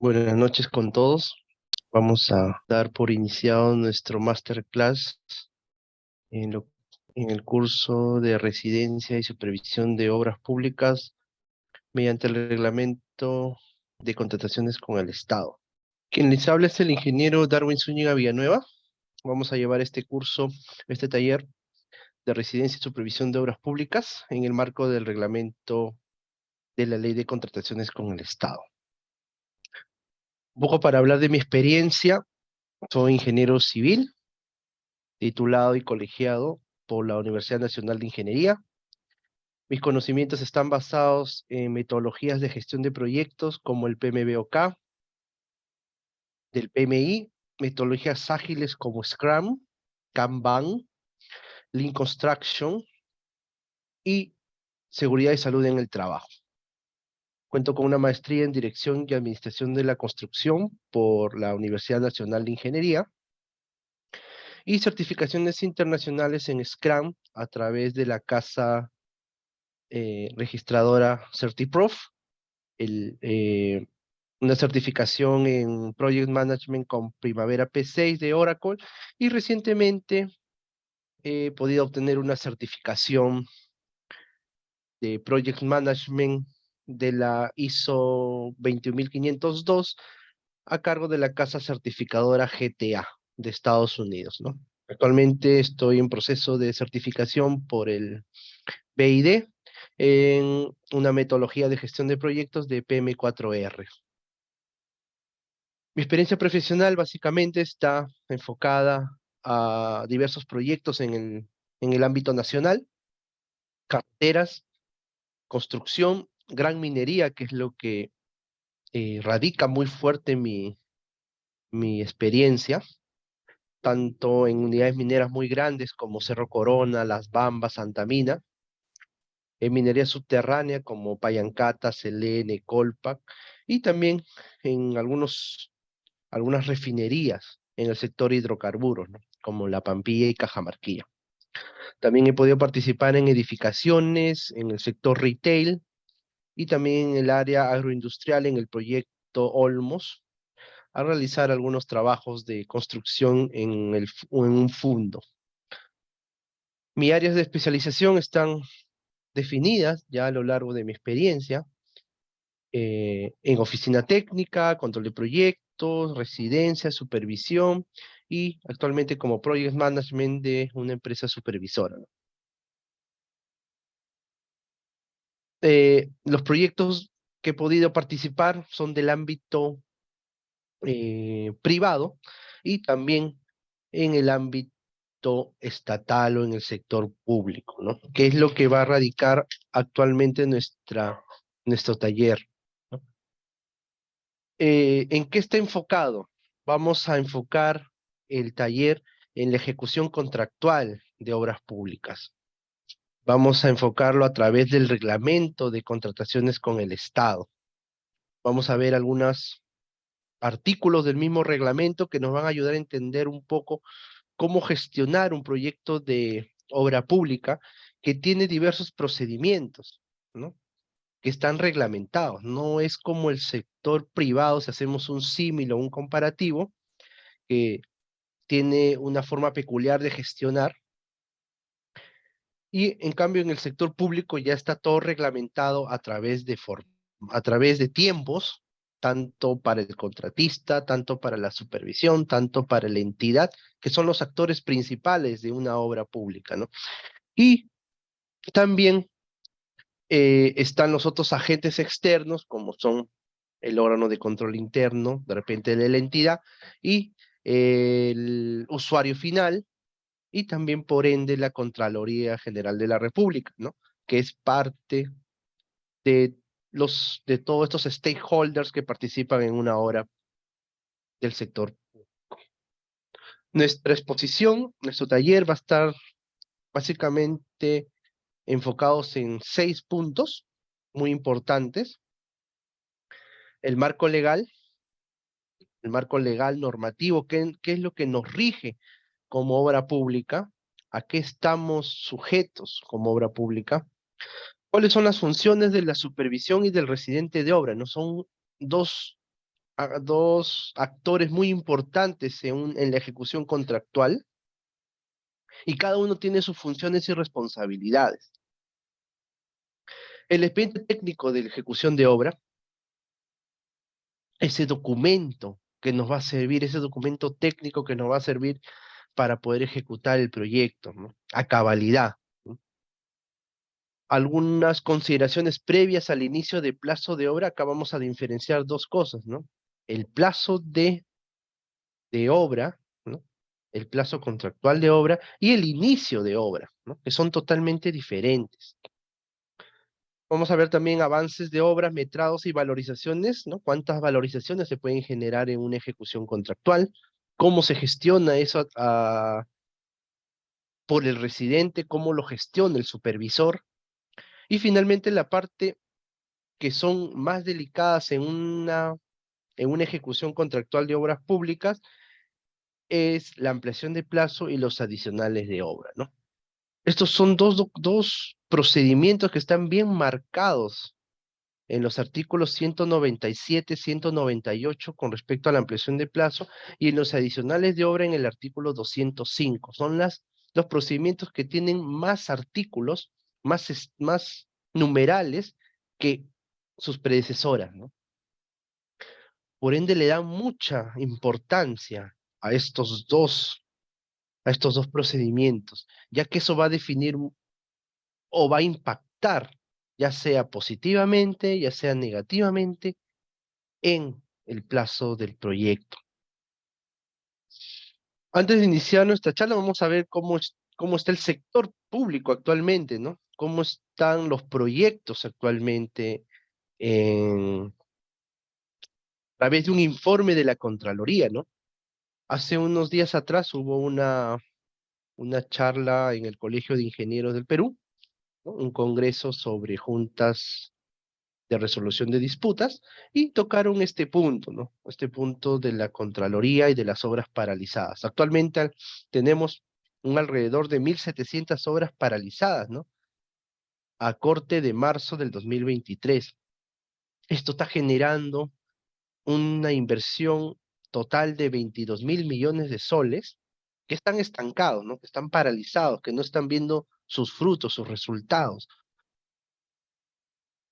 Buenas noches con todos. Vamos a dar por iniciado nuestro masterclass en, lo- en el curso de Residencia y Supervisión de Obras Públicas mediante el reglamento de contrataciones con el Estado. Quien les habla es el ingeniero Darwin Zúñiga Villanueva. Vamos a llevar este curso, este taller de Residencia y Supervisión de Obras Públicas en el marco del reglamento de la Ley de Contrataciones con el Estado. Un poco para hablar de mi experiencia. Soy ingeniero civil, titulado y colegiado por la Universidad Nacional de Ingeniería. Mis conocimientos están basados en metodologías de gestión de proyectos como el PMBOK, del PMI, metodologías ágiles como Scrum, Kanban, Lean Construction y seguridad y salud en el trabajo. Cuento con una maestría en Dirección y Administración de la Construcción por la Universidad Nacional de Ingeniería y certificaciones internacionales en Scrum a través de la casa registradora CertiProf, una certificación en Project Management con Primavera P6 de Oracle, y recientemente he podido obtener una certificación de Project Management de la ISO 21502 a cargo de la casa certificadora GTA de Estados Unidos, ¿no? Actualmente estoy en proceso de certificación por el BID en una metodología de gestión de proyectos de PM4R. Mi experiencia profesional básicamente está enfocada a diversos proyectos en el ámbito nacional, carreteras, construcción, gran minería, que es lo que radica muy fuerte mi experiencia, tanto en unidades mineras muy grandes como Cerro Corona, Las Bambas, Santa Mina, en minería subterránea como Pallancata, Selene, Colpac, y también en algunas refinerías en el sector hidrocarburos, ¿no? Como La Pampilla y Cajamarquilla. También he podido participar en edificaciones, en el sector retail y también en el área agroindustrial en el proyecto Olmos, a realizar algunos trabajos de construcción en un fundo. Mis áreas de especialización están definidas ya a lo largo de mi experiencia, en oficina técnica, control de proyectos, residencia, supervisión y actualmente como project management de una empresa supervisora, ¿no? Los proyectos que he podido participar son del ámbito privado y también en el ámbito estatal o en el sector público, ¿no? Que es lo que va a radicar actualmente nuestro taller, ¿no? ¿En qué está enfocado? Vamos a enfocar el taller en la ejecución contractual de obras públicas. Vamos a enfocarlo a través del reglamento de contrataciones con el Estado. Vamos a ver algunos artículos del mismo reglamento que nos van a ayudar a entender un poco cómo gestionar un proyecto de obra pública que tiene diversos procedimientos, ¿no? Que están reglamentados. No es como el sector privado, si hacemos un símil o un comparativo, que tiene una forma peculiar de gestionar, y en cambio en el sector público ya está todo reglamentado a través de tiempos, tanto para el contratista, tanto para la supervisión, tanto para la entidad, que son los actores principales de una obra pública, ¿no? Y también están los otros agentes externos, como son el órgano de control interno, de repente de la entidad, y el usuario final, y también por ende la Contraloría General de la República, ¿no? Que es parte de de todos estos stakeholders que participan en una obra del sector. Nuestra exposición, nuestro taller va a estar básicamente enfocados en 6 puntos muy importantes: el marco legal, normativo, qué es lo que nos rige como obra pública, a qué estamos sujetos como obra pública, cuáles son las funciones de la supervisión y del residente de obra, ¿no? Son dos dos actores muy importantes en la ejecución contractual, y cada uno tiene sus funciones y responsabilidades. El expediente técnico de la ejecución de obra, ese documento que nos va a servir, ese documento técnico que nos va a servir para poder ejecutar el proyecto, ¿no? A cabalidad, ¿no? Algunas consideraciones previas al inicio de plazo de obra, acá vamos a diferenciar dos cosas, ¿no? El plazo de obra, ¿no? El plazo contractual de obra y el inicio de obra, ¿no? Que son totalmente diferentes. Vamos a ver también avances de obras, metrados y valorizaciones, ¿no? Cuántas valorizaciones se pueden generar en una ejecución contractual, cómo se gestiona eso por el residente, cómo lo gestiona el supervisor, y finalmente la parte que son más delicadas en una ejecución contractual de obras públicas es la ampliación de plazo y los adicionales de obra, ¿no? Estos son dos procedimientos que están bien marcados en los artículos 197, 198 con respecto a la ampliación de plazo y en los adicionales de obra en el artículo 205. Son los procedimientos que tienen más artículos, más numerales que sus predecesoras, ¿no? Por ende, le dan mucha importancia a a estos dos procedimientos, ya que eso va a definir o va a impactar, ya sea positivamente, ya sea negativamente, en el plazo del proyecto. Antes de iniciar nuestra charla, vamos a ver cómo está el sector público actualmente, ¿no? Cómo están los proyectos actualmente a través de un informe de la Contraloría, ¿no? Hace unos días atrás hubo una charla en el Colegio de Ingenieros del Perú, ¿no? Un congreso sobre juntas de resolución de disputas, y tocaron este punto, ¿no? Este punto de la Contraloría y de las obras paralizadas. Actualmente tenemos un alrededor de 1.700 obras paralizadas, ¿no? A corte de marzo del 2023. Esto está generando una inversión total de 22.000 millones de soles que están estancados, ¿no? Que están paralizados, que no están viendo sus frutos, sus resultados.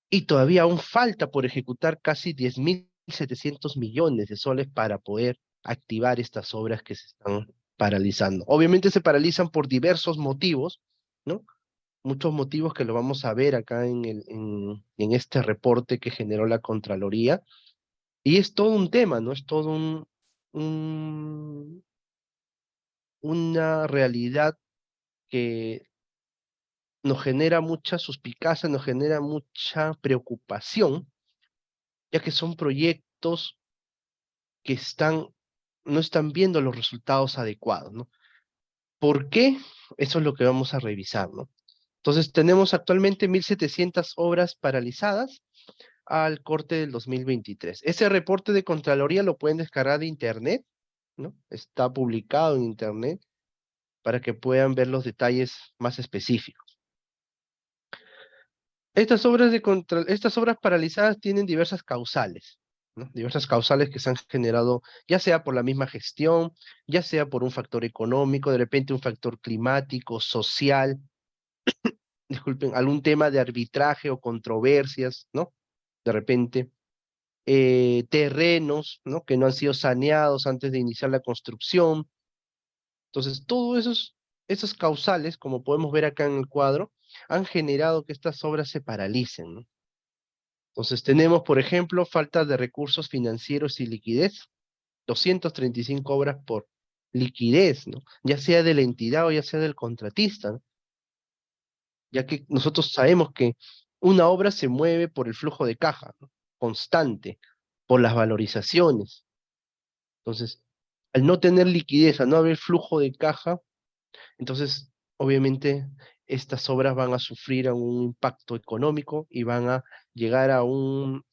Y todavía aún falta por ejecutar casi 10.700 millones de soles para poder activar estas obras que se están paralizando. Obviamente se paralizan por diversos motivos, ¿no? Muchos motivos que lo vamos a ver acá en este reporte que generó la Contraloría. Y es todo un tema, ¿no? Es todo un- una realidad que nos genera mucha suspicacia, nos genera mucha preocupación, ya que son proyectos que no están viendo los resultados adecuados, ¿no? ¿Por qué? Eso es lo que vamos a revisar, ¿no? Entonces, tenemos actualmente 1.700 obras paralizadas al corte del 2023. Ese reporte de Contraloría lo pueden descargar de internet, ¿no? Está publicado en internet para que puedan ver los detalles más específicos. Estas obras paralizadas tienen diversas causales, ¿no? Diversas causales que se han generado, ya sea por la misma gestión, ya sea por un factor económico, de repente un factor climático, social, disculpen, algún tema de arbitraje o controversias, ¿no? De repente, terrenos, ¿no? Que no han sido saneados antes de iniciar la construcción. Entonces, todos esos causales, como podemos ver acá en el cuadro, han generado que estas obras se paralicen, ¿no? Entonces tenemos, por ejemplo, falta de recursos financieros y liquidez, 235 obras por liquidez, ¿no? Ya sea de la entidad o ya sea del contratista, ¿no? Ya que nosotros sabemos que una obra se mueve por el flujo de caja, ¿no? Constante, por las valorizaciones. Entonces, al no tener liquidez, al no haber flujo de caja, entonces, obviamente, estas obras van a sufrir un impacto económico y van a llegar a un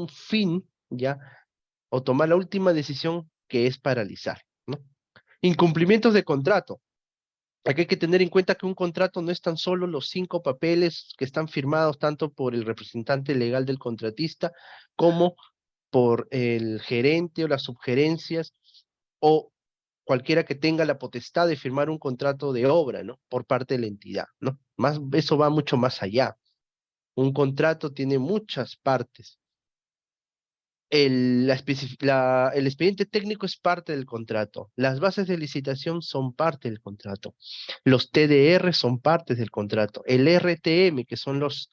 fin, ¿ya? O tomar la última decisión que es paralizar, ¿no? Incumplimientos de contrato. Aquí hay que tener en cuenta que un contrato no es tan solo los 5 papeles que están firmados tanto por el representante legal del contratista como por el gerente o las subgerencias o cualquiera que tenga la potestad de firmar un contrato de obra, ¿no? Por parte de la entidad, ¿no? Eso va mucho más allá. Un contrato tiene muchas partes. El expediente técnico es parte del contrato. Las bases de licitación son parte del contrato. Los TDR son partes del contrato. El RTM, que son los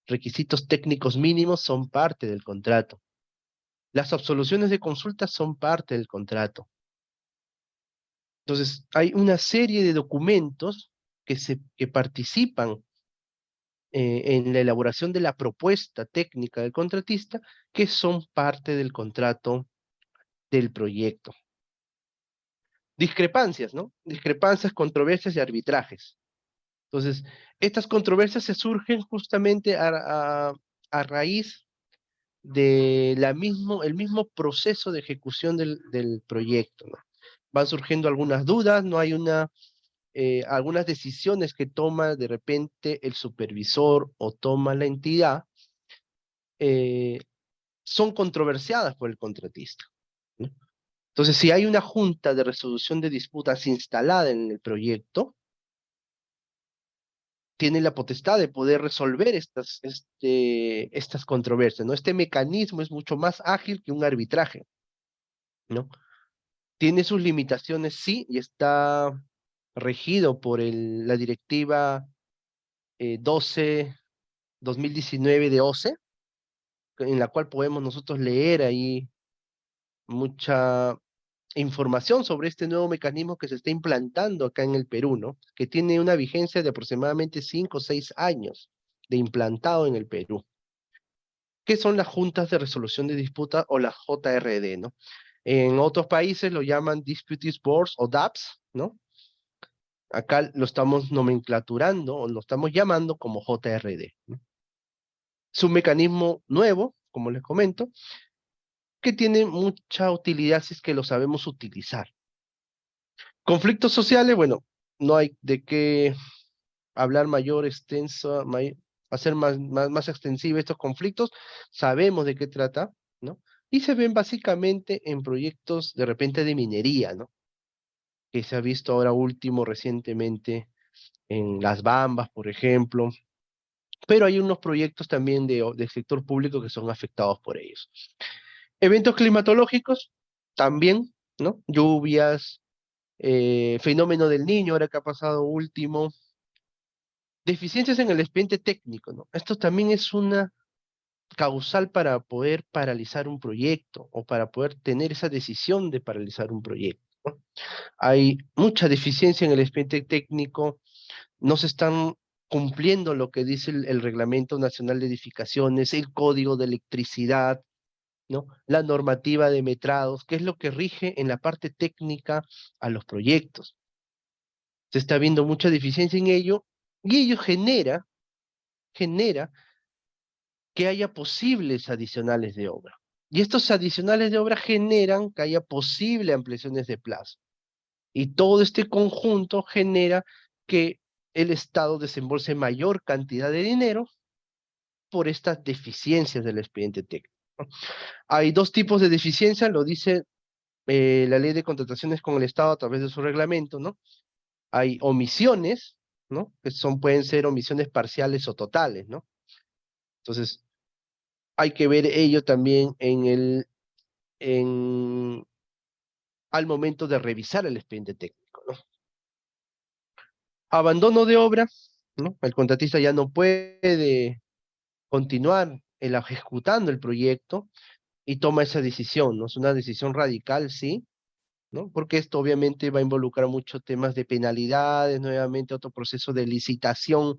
requisitos técnicos mínimos, son parte del contrato. Las absoluciones de consulta son parte del contrato. Entonces, hay una serie de documentos que participan en la elaboración de la propuesta técnica del contratista, que son parte del contrato del proyecto. Discrepancias, ¿no? Discrepancias, controversias y arbitrajes. Entonces, estas controversias se surgen justamente a raíz de el mismo proceso de ejecución del proyecto, ¿no? Van surgiendo algunas dudas, no hay algunas decisiones que toma de repente el supervisor o toma la entidad, eh, son controversiadas por el contratista, ¿no? Entonces, si hay una junta de resolución de disputas instalada en el proyecto, tiene la potestad de poder resolver estas controversias, ¿no? Este mecanismo es mucho más ágil que un arbitraje, ¿no? Tiene sus limitaciones, sí, y está regido por la directiva 12/2019 de OCE, en la cual podemos nosotros leer ahí mucha información sobre este nuevo mecanismo que se está implantando acá en el Perú, ¿no? Que tiene una vigencia de aproximadamente 5 o 6 años de implantado en el Perú. ¿Qué son las juntas de resolución de disputas o las JRD, ¿no? En otros países lo llaman Disputes Boards o DAPS, ¿no? Acá lo estamos nomenclaturando o lo estamos llamando como JRD, ¿no? Es un mecanismo nuevo, como les comento, que tiene mucha utilidad si es que lo sabemos utilizar. Conflictos sociales, bueno, no hay de qué hablar mayor, extenso, hacer más extensivo estos conflictos, sabemos de qué trata, ¿no? Y se ven básicamente en proyectos de repente de minería, ¿no? Que se ha visto ahora último recientemente en Las Bambas, por ejemplo, pero hay unos proyectos también del sector público que son afectados por ellos. Eventos climatológicos, también, ¿no? Lluvias, fenómeno del niño, ahora que ha pasado último, deficiencias en el expediente técnico, ¿no? Esto también es una causal para poder paralizar un proyecto o para poder tener esa decisión de paralizar un proyecto, ¿no? Hay mucha deficiencia en el expediente técnico, no se están cumpliendo lo que dice el Reglamento Nacional de Edificaciones, el Código de Electricidad, ¿no? La normativa de metrados, que es lo que rige en la parte técnica a los proyectos. Se está viendo mucha deficiencia en ello y ello genera que haya posibles adicionales de obra. Y estos adicionales de obra generan que haya posibles ampliaciones de plazo. Y todo este conjunto genera que el Estado desembolse mayor cantidad de dinero por estas deficiencias del expediente técnico, ¿no? Hay dos tipos de deficiencia, lo dice la ley de contrataciones con el Estado a través de su reglamento, ¿no? Hay omisiones, ¿no? Pueden ser omisiones parciales o totales, ¿no? Entonces, hay que ver ello también en, al momento de revisar el expediente técnico, ¿no? Abandono de obra, ¿no? El contratista ya no puede continuar ejecutando el proyecto y toma esa decisión, ¿no? Es una decisión radical, sí, ¿no? Porque esto obviamente va a involucrar muchos temas de penalidades, nuevamente otro proceso de licitación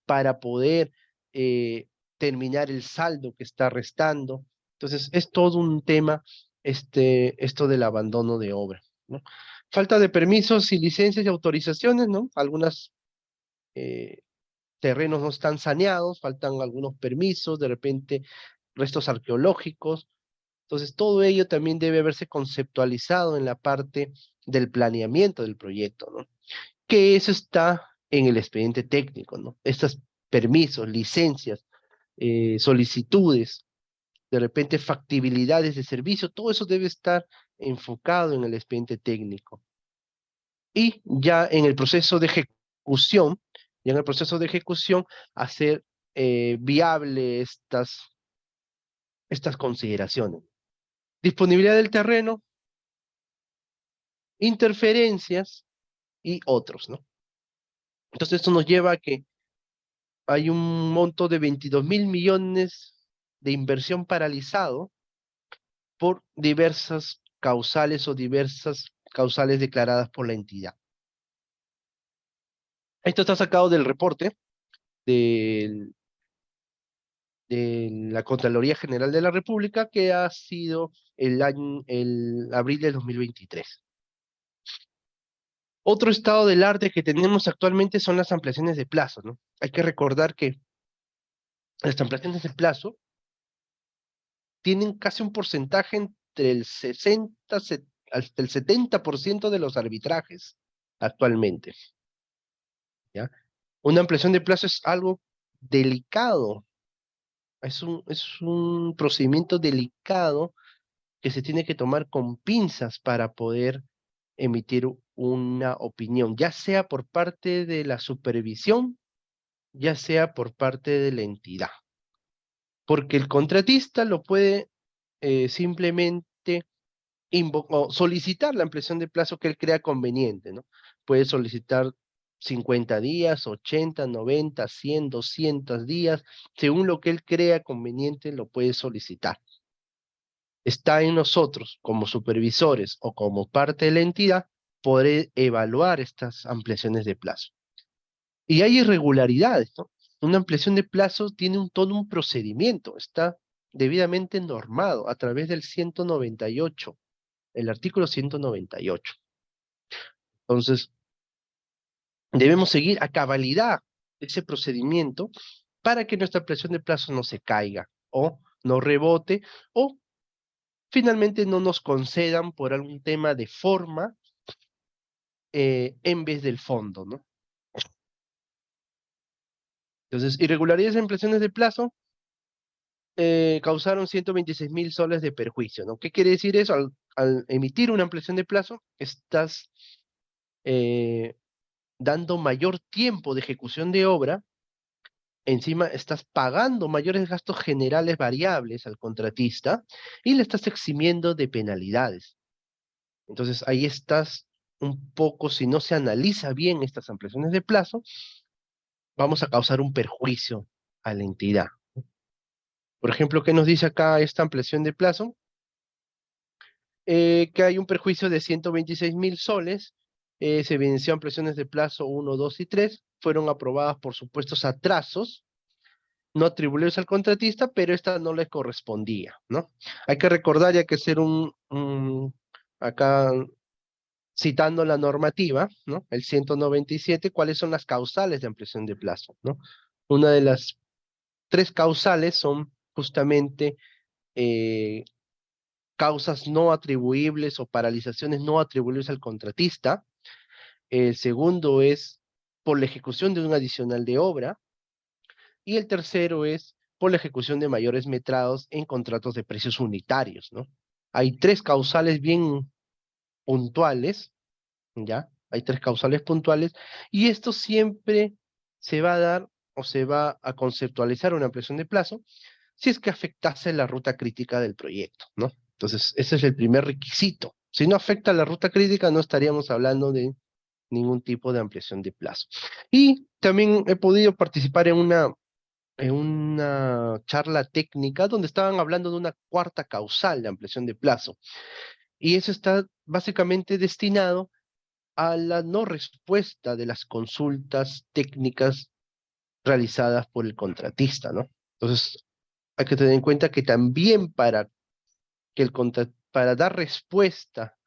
para poder eh, terminar el saldo que está restando. Entonces, es todo un tema esto del abandono de obra, ¿no? Falta de permisos y licencias y autorizaciones, ¿no? Algunos terrenos no están saneados, faltan algunos permisos, de repente restos arqueológicos. Entonces, todo ello también debe verse conceptualizado en la parte del planeamiento del proyecto, ¿no? Que eso está en el expediente técnico, ¿no? Estos permisos, licencias, solicitudes, de repente factibilidades de servicio, todo eso debe estar enfocado en el expediente técnico. Y ya en el proceso de ejecución, hacer viable estas consideraciones. Disponibilidad del terreno, interferencias y otros, ¿no? Entonces esto nos lleva a que hay un monto de 22.000 millones de inversión paralizado por diversas causales o diversas causales declaradas por la entidad. Esto está sacado del reporte del de la Contraloría General de la República, que ha sido el abril de 2023. Otro estado del arte que tenemos actualmente son las ampliaciones de plazo, ¿no? Hay que recordar que las ampliaciones de plazo tienen casi un porcentaje entre el 60 hasta el 70% de los arbitrajes actualmente, ¿ya? Una ampliación de plazo es algo delicado, es un procedimiento delicado que se tiene que tomar con pinzas para poder emitir una opinión, ya sea por parte de la supervisión, ya sea por parte de la entidad. Porque el contratista lo puede simplemente o solicitar la ampliación de plazo que él crea conveniente, ¿no? Puede solicitar 50 días, 80, 90, 100, 200 días, según lo que él crea conveniente, lo puede solicitar. Está en nosotros, como supervisores o como parte de la entidad, poder evaluar estas ampliaciones de plazo. Y hay irregularidades, ¿no? Una ampliación de plazo tiene todo un procedimiento, está debidamente normado a través del 198, el artículo 198. Entonces, debemos seguir a cabalidad ese procedimiento para que nuestra ampliación de plazo no se caiga o no rebote o finalmente no nos concedan por algún tema de forma en vez del fondo, ¿no? Entonces, irregularidades en ampliaciones de plazo causaron 126.000 soles de perjuicio, ¿no? ¿Qué quiere decir eso? Al emitir una ampliación de plazo, estás eh, dando mayor tiempo de ejecución de obra, encima estás pagando mayores gastos generales variables al contratista y le estás eximiendo de penalidades. Entonces ahí estás un poco, si no se analiza bien estas ampliaciones de plazo, vamos a causar un perjuicio a la entidad. Por ejemplo, ¿qué nos dice acá esta ampliación de plazo? Que hay un perjuicio de 126.000 soles, se evidenció ampliaciones de plazo 1, 2 y 3, fueron aprobadas por supuestos atrasos, no atribuidos al contratista, pero esta no le correspondía, ¿no? Hay que recordar, y hay que hacer acá citando la normativa, ¿no? El 197, cuáles son las causales de ampliación de plazo, ¿no? Una de las tres causales son justamente causas no atribuibles o paralizaciones no atribuibles al contratista. El segundo es por la ejecución de un adicional de obra. Y el tercero es por la ejecución de mayores metrados en contratos de precios unitarios, ¿no? Hay tres causales bien puntuales, ¿ya? Hay tres causales puntuales y esto siempre se va a dar o se va a conceptualizar una ampliación de plazo si es que afectase la ruta crítica del proyecto, ¿no? Entonces, ese es el primer requisito. Si no afecta la ruta crítica, no estaríamos hablando de ningún tipo de ampliación de plazo. Y también he podido participar en una charla técnica donde estaban hablando de una cuarta causal de ampliación de plazo. Y eso está básicamente destinado a la no respuesta de las consultas técnicas realizadas por el contratista, ¿no? Entonces, hay que tener en cuenta que también para dar respuesta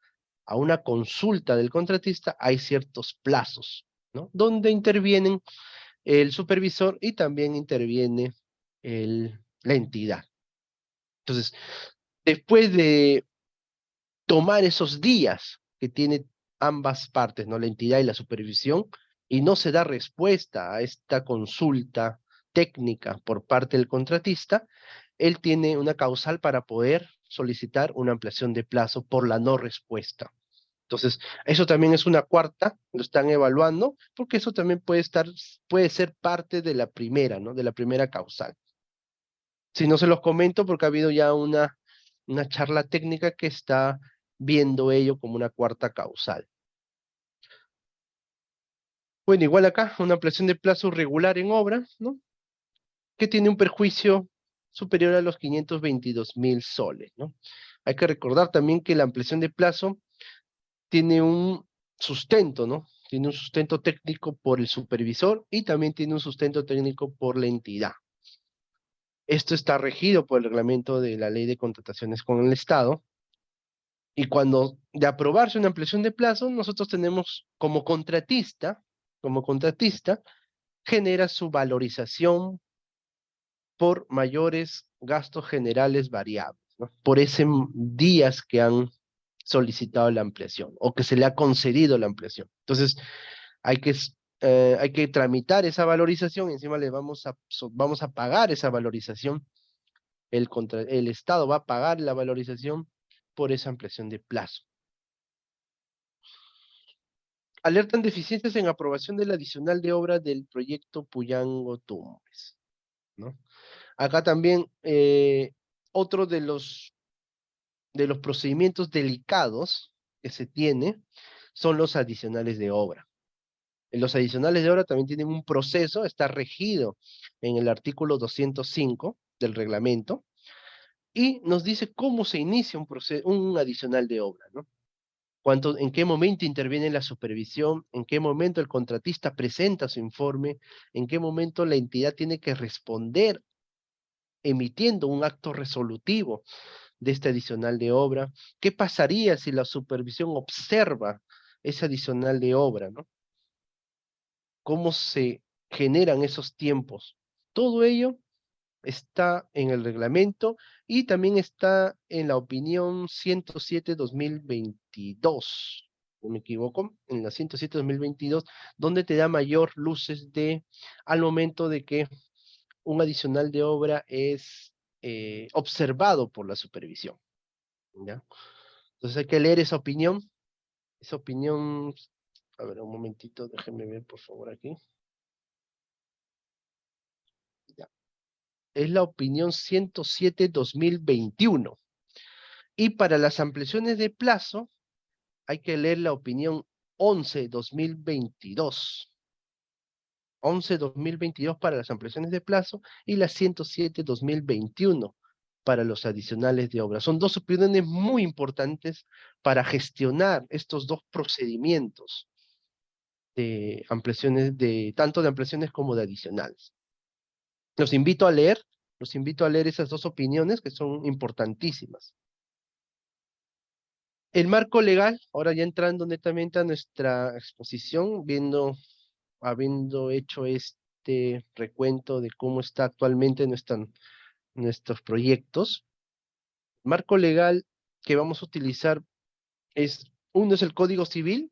a una consulta del contratista hay ciertos plazos, ¿no? Donde intervienen el supervisor y también interviene la entidad. Entonces, después de tomar esos días que tiene ambas partes, ¿no? La entidad y la supervisión, y no se da respuesta a esta consulta técnica por parte del contratista, él tiene una causal para poder solicitar una ampliación de plazo por la no respuesta. Entonces, eso también es una cuarta, lo están evaluando, porque eso también puede ser parte de la primera, ¿no? De la primera causal. Si no se los comento, porque ha habido ya una charla técnica que está viendo ello como una cuarta causal. Bueno, igual acá, una ampliación de plazo regular en obra, ¿no? Que tiene un perjuicio superior a los 522.000 soles, ¿no? Hay que recordar también que la ampliación de plazo tiene un sustento, ¿no? Tiene un sustento técnico por el supervisor y también tiene un sustento técnico por la entidad. Esto está regido por el reglamento de la Ley de Contrataciones con el Estado. Y cuando de aprobarse una ampliación de plazo, nosotros tenemos como contratista, genera su valorización por mayores gastos generales variables, ¿no? Por ese días que han solicitado la ampliación o que se le ha concedido la ampliación. Entonces, hay que, hay que tramitar esa valorización y encima le vamos a pagar esa valorización. El Estado va a pagar la valorización por esa ampliación de plazo. Alertan deficiencias en aprobación del adicional de obra del proyecto Puyango Tumbes, ¿no? Acá también otro de los procedimientos delicados que se tiene son los adicionales de obra. Los adicionales de obra también tienen un proceso, está regido en el artículo 205 del reglamento y nos dice cómo se inicia un adicional de obra, ¿no? En qué momento interviene la supervisión, en qué momento el contratista presenta su informe, en qué momento la entidad tiene que responder emitiendo un acto resolutivo de este adicional de obra. ¿Qué pasaría si la supervisión observa ese adicional de obra, ¿no? ¿Cómo se generan esos tiempos? Todo ello está en el reglamento y también está en la opinión 107/2022, no me equivoco, en la 107/2022, donde te da mayor luces al momento de que un adicional de obra es observado por la supervisión, ¿ya? Entonces hay que leer esa opinión, a ver, un momentito, déjenme ver por favor aquí. Ya. Es la opinión 107/2021. Y para las ampliaciones de plazo, hay que leer la opinión 11/2022. 11/2022 para las ampliaciones de plazo y la 107/2021 para los adicionales de obra. Son dos opiniones muy importantes para gestionar estos dos procedimientos de ampliaciones tanto de ampliaciones como de adicionales. Los invito a leer, los invito a leer esas dos opiniones que son importantísimas. El marco legal, ahora ya entrando netamente a nuestra exposición, habiendo hecho este recuento de cómo está actualmente nuestros proyectos, el marco legal que vamos a utilizar uno es el Código Civil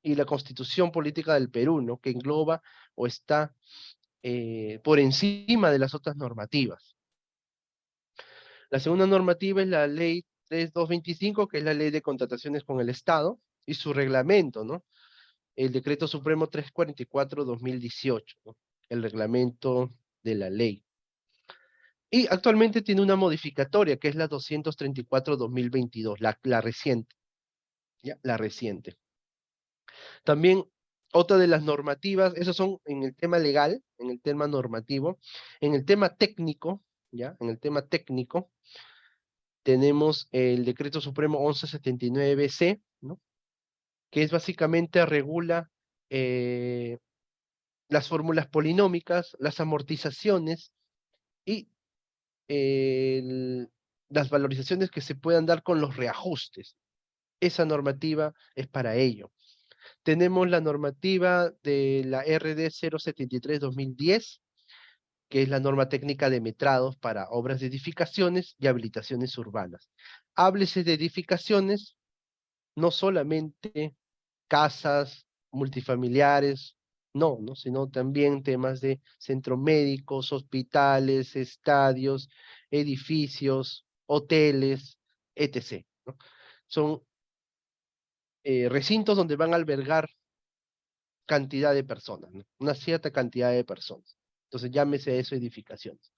y la Constitución Política del Perú, ¿no? Que engloba o está por encima de las otras normativas. La segunda normativa es la Ley 3225, que es la Ley de Contrataciones con el Estado, y su reglamento, ¿no? El Decreto Supremo 344/2018, ¿no? El reglamento de la ley. Y actualmente tiene una modificatoria, que es la 234/2022, la reciente, ¿ya? La reciente. También otra de las normativas, esos son en el tema legal, en el tema normativo. En el tema técnico, ¿ya? En el tema técnico, tenemos el Decreto Supremo 1179-C, ¿no? Que es básicamente regula las fórmulas polinómicas, las amortizaciones y las valorizaciones que se puedan dar con los reajustes. Esa normativa es para ello. Tenemos la normativa de la RD 073/2010, que es la norma técnica de metrados para obras de edificaciones y habilitaciones urbanas. Háblese de edificaciones, no solamente casas multifamiliares, No, ¿no? Sino también temas de centros médicos, hospitales, estadios, edificios, hoteles, etc., ¿no? Son recintos donde van a albergar cantidad de personas, ¿no? Una cierta cantidad de personas. Entonces, llámese eso edificaciones.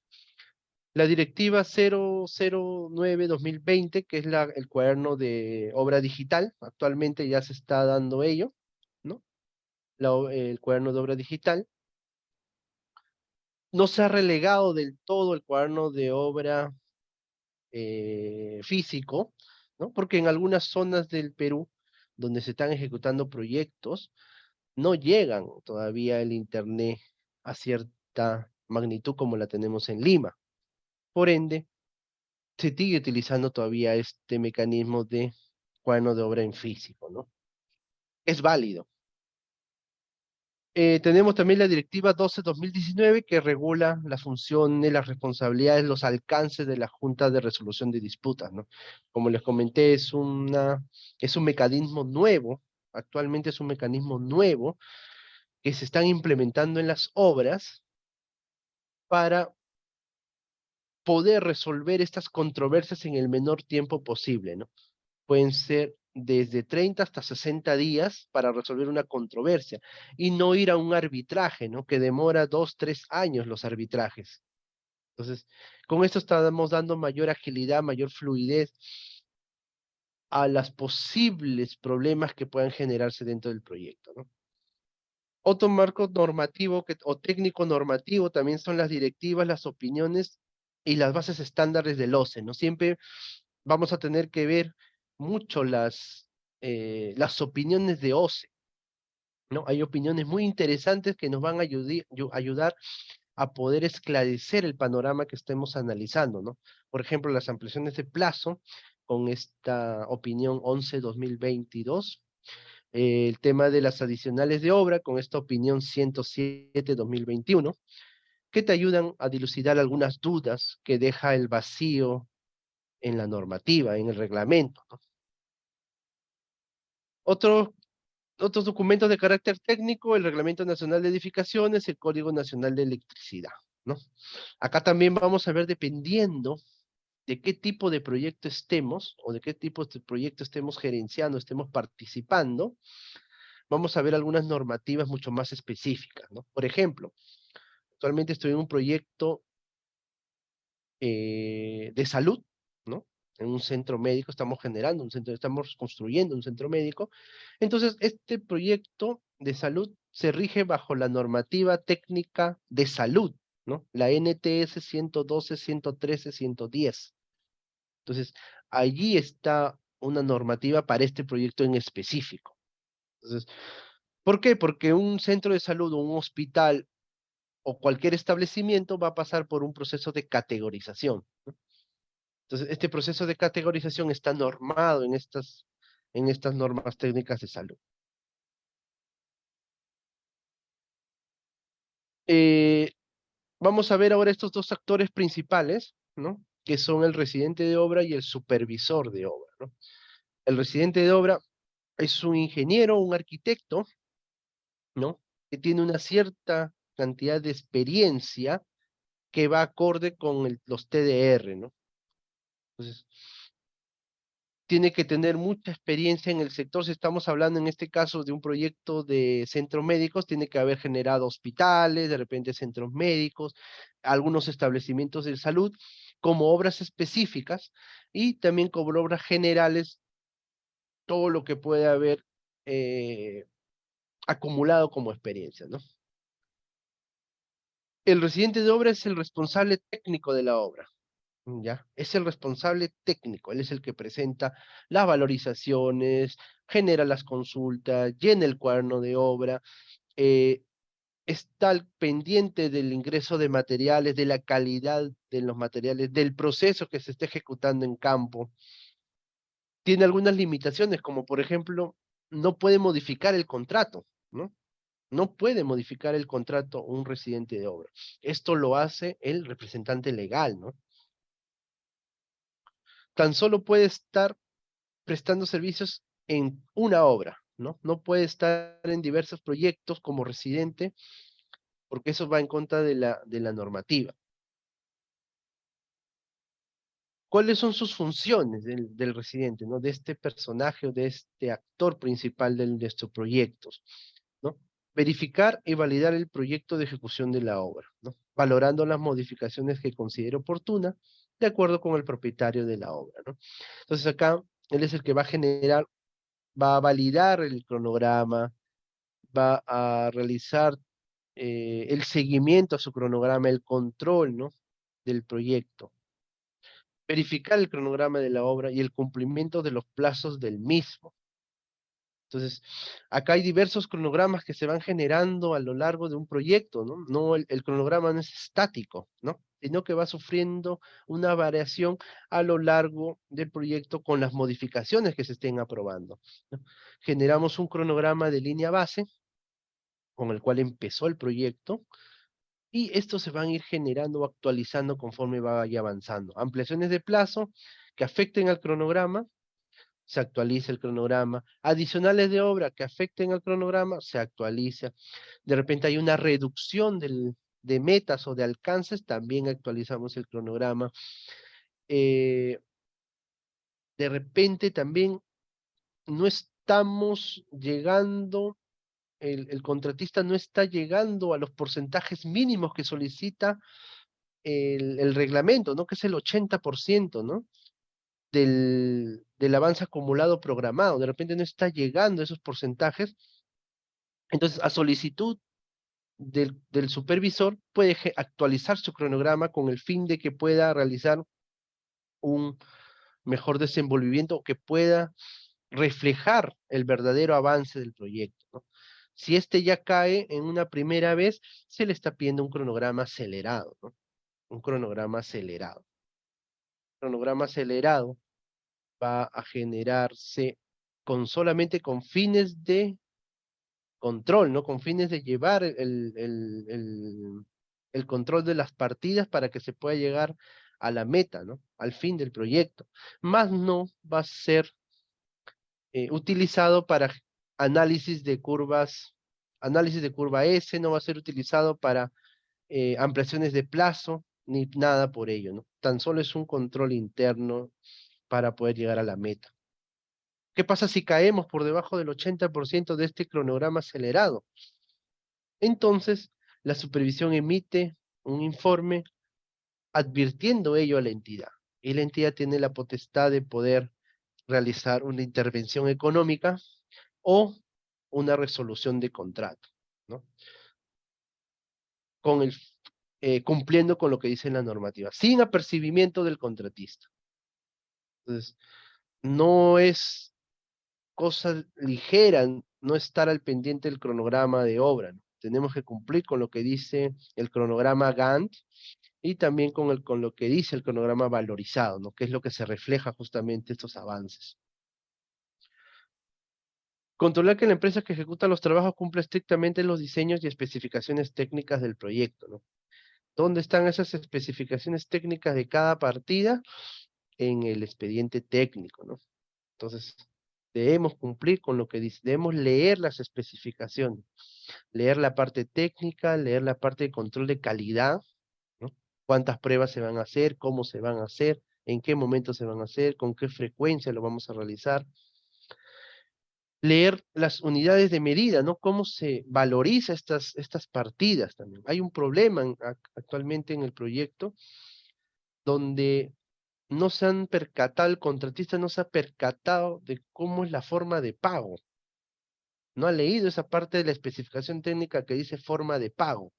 La directiva 009-2020, que es el cuaderno de obra digital, actualmente ya se está dando ello, ¿no? El cuaderno de obra digital. No se ha relegado del todo el cuaderno de obra físico, ¿no? Porque en algunas zonas del Perú, donde se están ejecutando proyectos, no llegan todavía el Internet a cierta magnitud como la tenemos en Lima. Por ende, se sigue utilizando todavía este mecanismo de cuaderno de obra en físico, ¿no? Es válido. Tenemos también la Directiva 12-2019 que regula las funciones, las responsabilidades, los alcances de la Junta de Resolución de Disputas, ¿no? Como les comenté, es un mecanismo nuevo, actualmente es un mecanismo nuevo que se están implementando en las obras para poder resolver estas controversias en el menor tiempo posible, ¿no? Pueden ser desde 30 hasta 60 días para resolver una controversia y no ir a un arbitraje, ¿no? Que demora 2, 3 años los arbitrajes. Entonces, con esto estamos dando mayor agilidad, mayor fluidez a los posibles problemas que puedan generarse dentro del proyecto, ¿no? Otro marco normativo o técnico normativo también son las directivas, las opiniones y las bases estándares del OCE, ¿no? Siempre vamos a tener que ver mucho las opiniones de OCE, ¿no? Hay opiniones muy interesantes que nos van a ayudar a poder esclarecer el panorama que estemos analizando, ¿no? Por ejemplo, las ampliaciones de plazo con esta opinión 11-2022, el tema de las adicionales de obra con esta opinión 107-2021, que te ayudan a dilucidar algunas dudas que deja el vacío en la normativa, en el reglamento, ¿no? Otros, otros documentos de carácter técnico, el Reglamento Nacional de Edificaciones, el Código Nacional de Electricidad, ¿no? Acá también vamos a ver, dependiendo de qué tipo de proyecto estemos o de qué tipo de proyecto estemos gerenciando, estemos participando, vamos a ver algunas normativas mucho más específicas, ¿no? Por ejemplo, actualmente estoy en un proyecto de salud, ¿no? En un centro médico, estamos construyendo un centro médico. Entonces, este proyecto de salud se rige bajo la normativa técnica de salud, ¿no? La NTS 112, 113, 110. Entonces, allí está una normativa para este proyecto en específico. Entonces, ¿por qué? Porque un centro de salud o un hospital o cualquier establecimiento va a pasar por un proceso de categorización. Entonces, este proceso de categorización está normado en estas normas técnicas de salud. Eh, Vamos a ver ahora estos dos actores principales, ¿no? Que son el residente de obra y el supervisor de obra, ¿no? El residente de obra es un ingeniero, un arquitecto, ¿no? Que tiene una cierta cantidad de experiencia que va acorde con los TDR, ¿no? Entonces, tiene que tener mucha experiencia en el sector. Si estamos hablando en este caso de un proyecto de centros médicos, tiene que haber generado hospitales, de repente centros médicos, algunos establecimientos de salud, como obras específicas y también como obras generales, todo lo que puede haber eh, acumulado como experiencia, ¿no? El residente de obra es el responsable técnico de la obra. ¿Ya? Es el responsable técnico, él es el que presenta las valorizaciones, genera las consultas, llena el cuaderno de obra, eh, está al pendiente del ingreso de materiales, de la calidad de los materiales, del proceso que se está ejecutando en campo. Tiene algunas limitaciones, como por ejemplo, no puede modificar el contrato, ¿no? No puede modificar el contrato un residente de obra. Esto lo hace el representante legal, ¿no? Tan solo puede estar prestando servicios en una obra, ¿no? No puede estar en diversos proyectos como residente, porque eso va en contra de la normativa. ¿Cuáles son sus funciones del residente, ¿no? De este personaje o de este actor principal de estos proyectos, ¿no? Verificar y validar el proyecto de ejecución de la obra, ¿no? Valorando las modificaciones que considere oportuna, de acuerdo con el propietario de la obra, ¿no? Entonces acá, él es el que va a generar, va a validar el cronograma, va a realizar el seguimiento a su cronograma, el control, ¿no? Del proyecto, verificar el cronograma de la obra y el cumplimiento de los plazos del mismo. Entonces, acá hay diversos cronogramas que se van generando a lo largo de un proyecto, ¿no? No, el cronograma no es estático, ¿no? Sino que va sufriendo una variación a lo largo del proyecto con las modificaciones que se estén aprobando, ¿no? Generamos un cronograma de línea base con el cual empezó el proyecto, y estos se van a ir generando o actualizando conforme vaya avanzando. Ampliaciones de plazo que afecten al cronograma, se actualiza el cronograma. Adicionales de obra que afecten al cronograma, se actualiza. De repente hay una reducción de metas o de alcances, también actualizamos el cronograma. Eh, de repente también no estamos llegando, el contratista no está llegando a los porcentajes mínimos que solicita el reglamento, ¿no? Que es el 80%, ¿no? Del avance acumulado programado. De repente no está llegando a esos porcentajes. Entonces, a solicitud del supervisor, puede actualizar su cronograma con el fin de que pueda realizar un mejor desenvolvimiento, o que pueda reflejar el verdadero avance del proyecto, ¿no? Si este ya cae en una primera vez, se le está pidiendo un cronograma acelerado, ¿no? Un cronograma acelerado. Cronograma acelerado va a generarse solamente con fines de control, ¿no? Con fines de llevar el control de las partidas para que se pueda llegar a la meta, ¿no? Al fin del proyecto. Más no va a ser utilizado para análisis de curva S, no va a ser utilizado para ampliaciones de plazo, ni nada por ello, ¿no? Tan solo es un control interno para poder llegar a la meta. ¿Qué pasa si caemos por debajo del 80% de este cronograma acelerado? Entonces, la supervisión emite un informe advirtiendo ello a la entidad. Y la entidad tiene la potestad de poder realizar una intervención económica o una resolución de contrato, ¿no? Con cumpliendo con lo que dice la normativa, sin apercibimiento del contratista. Entonces, no es cosa ligera no estar al pendiente del cronograma de obra, ¿no? Tenemos que cumplir con lo que dice el cronograma Gantt y también con lo que dice el cronograma valorizado, ¿no? Que es lo que se refleja justamente estos avances. Controlar que la empresa que ejecuta los trabajos cumpla estrictamente los diseños y especificaciones técnicas del proyecto, ¿no? ¿Dónde están esas especificaciones técnicas de cada partida? En el expediente técnico, ¿no? Entonces, debemos cumplir con lo que dice, debemos leer las especificaciones, leer la parte técnica, leer la parte de control de calidad, ¿no? Cuántas pruebas se van a hacer, cómo se van a hacer, en qué momento se van a hacer, con qué frecuencia lo vamos a realizar. Leer las unidades de medida, ¿no? Cómo se valoriza estas partidas también. Hay un problema actualmente en el proyecto donde no se han percatado, el contratista no se ha percatado de cómo es la forma de pago. No ha leído esa parte de la especificación técnica que dice forma de pago.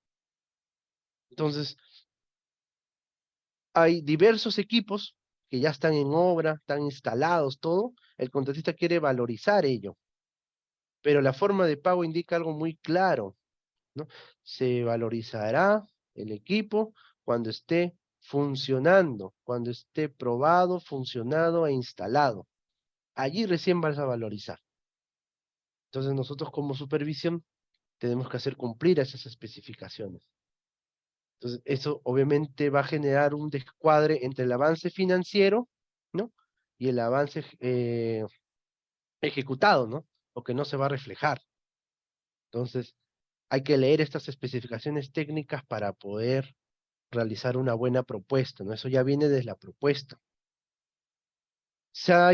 Entonces, hay diversos equipos que ya están en obra, están instalados, todo. El contratista quiere valorizar ello, pero la forma de pago indica algo muy claro, ¿no? Se valorizará el equipo cuando esté funcionando, cuando esté probado, funcionado e instalado. Allí recién vas a valorizar. Entonces nosotros como supervisión tenemos que hacer cumplir esas especificaciones. Entonces eso obviamente va a generar un descuadre entre el avance financiero, ¿no? Y el avance ejecutado, ¿no? o que no se va a reflejar. Entonces, hay que leer estas especificaciones técnicas para poder realizar una buena propuesta, ¿no? Eso ya viene desde la propuesta. sea,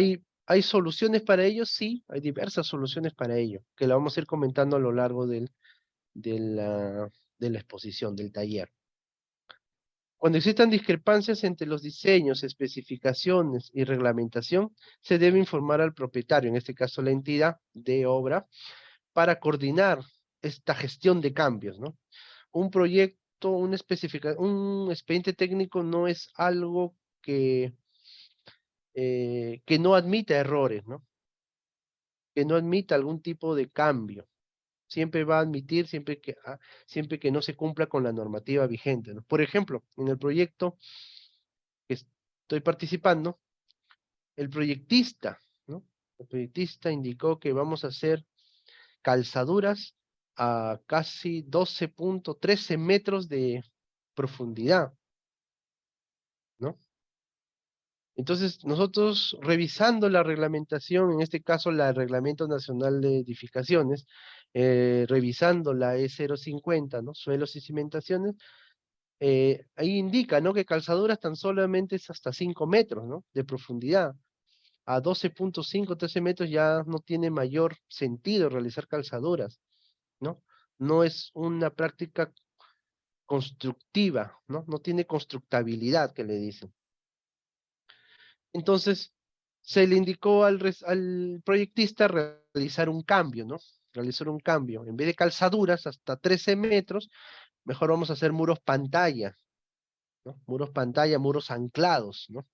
hay soluciones para ello, sí, hay diversas soluciones para ello, que la vamos a ir comentando a lo largo de de la exposición, del taller. Cuando existan discrepancias entre los diseños, especificaciones y reglamentación, se debe informar al propietario, en este caso la entidad de obra, para coordinar esta gestión de cambios, ¿no? Un proyecto, un expediente técnico no es algo que no admita errores, ¿no? Que no admita algún tipo de cambio. Siempre va a admitir, siempre que no se cumpla con la normativa vigente, ¿no? Por ejemplo, en el proyecto que estoy participando, el proyectista, ¿no? El proyectista indicó que vamos a hacer calzaduras a casi 12.13 metros de profundidad, ¿no? Entonces, nosotros revisando la reglamentación, en este caso la Reglamento Nacional de Edificaciones, revisando la E050, ¿no? Suelos y cimentaciones, ahí indica, ¿no? Que calzaduras tan solamente es hasta 5 metros, ¿no? De profundidad. A 12.5, 13 metros ya no tiene mayor sentido realizar calzaduras, ¿no? No es una práctica constructiva, ¿no? No tiene constructabilidad, que le dicen. Entonces, se le indicó al proyectista realizar un cambio, ¿no? Realizar un cambio. En vez de calzaduras hasta 13 metros, mejor vamos a hacer muros pantalla, ¿no? Muros pantalla, muros anclados, ¿no?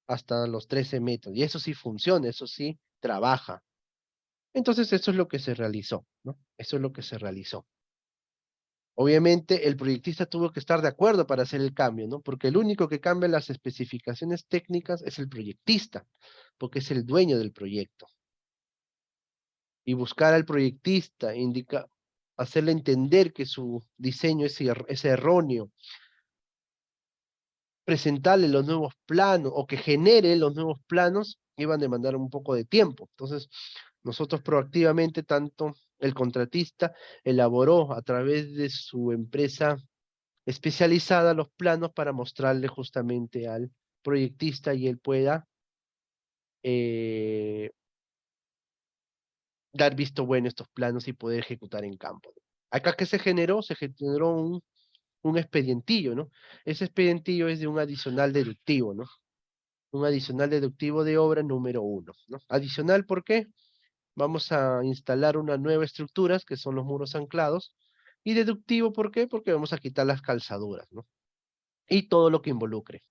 Hasta los 13 metros. Y eso sí funciona, eso sí trabaja. Entonces, eso es lo que se realizó, ¿no? Eso es lo que se realizó. Obviamente, el proyectista tuvo que estar de acuerdo para hacer el cambio, ¿no? Porque el único que cambia las especificaciones técnicas es el proyectista, porque es el dueño del proyecto. Y buscar al proyectista, hacerle entender que su diseño es erróneo, presentarle los nuevos planos o que genere los nuevos planos, iban a demandar un poco de tiempo. Entonces, nosotros proactivamente, tanto el contratista elaboró a través de su empresa especializada los planos para mostrarle justamente al proyectista y él pueda eh, dar visto bueno a estos planos y poder ejecutar en campo. Acá que se generó, un expedientillo, ¿no? Ese expedientillo es de un adicional deductivo, ¿no? Un adicional deductivo de obra número 1, ¿no? Adicional, ¿por qué? Vamos a instalar una nueva estructura, que son los muros anclados, y deductivo, ¿por qué? Porque vamos a quitar las calzaduras, ¿no? Y todo lo que involucre.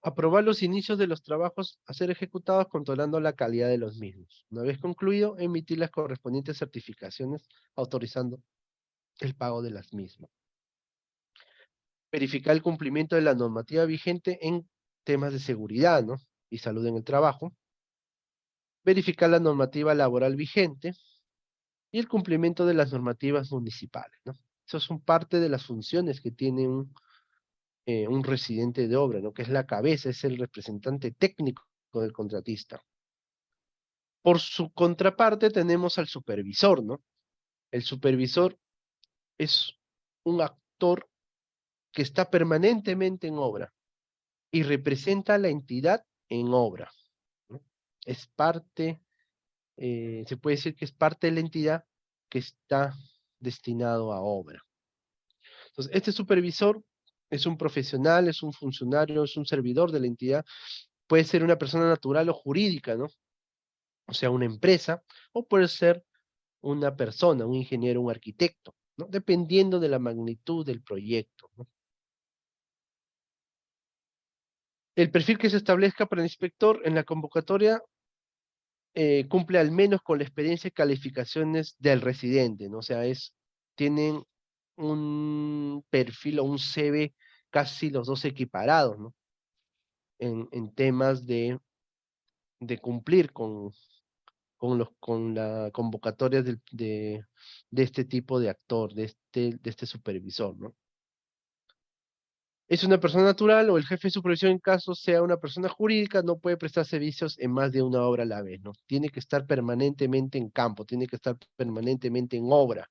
Aprobar los inicios de los trabajos a ser ejecutados controlando la calidad de los mismos. Una vez concluido, emitir las correspondientes certificaciones autorizando el pago de las mismas. Verificar el cumplimiento de la normativa vigente en temas de seguridad, ¿no? Y salud en el trabajo. Verificar la normativa laboral vigente y el cumplimiento de las normativas municipales, ¿no? Esas son parte de las funciones que tiene un residente de obra, ¿no? Que es la cabeza, es el representante técnico del contratista. Por su contraparte tenemos al supervisor, ¿no? El supervisor es un actor que está permanentemente en obra y representa a la entidad en obra, ¿no? Es parte, se puede decir que es parte de la entidad que está destinado a obra. Entonces, este supervisor es un profesional, es un funcionario, es un servidor de la entidad, puede ser una persona natural o jurídica, ¿no? O sea, una empresa, o puede ser una persona, un ingeniero, un arquitecto, ¿no? Dependiendo de la magnitud del proyecto, ¿no? El perfil que se establezca para el inspector en la convocatoria cumple al menos con la experiencia y calificaciones del residente, ¿no? O sea, tienen un perfil o un CV casi los dos equiparados, ¿no? En temas de cumplir con la convocatoria de este tipo de actor, de este supervisor, ¿no? Es una persona natural o el jefe de supervisión en caso sea una persona jurídica, no puede prestar servicios en más de una obra a la vez, ¿no? Tiene que estar permanentemente en campo, tiene que estar permanentemente en obra,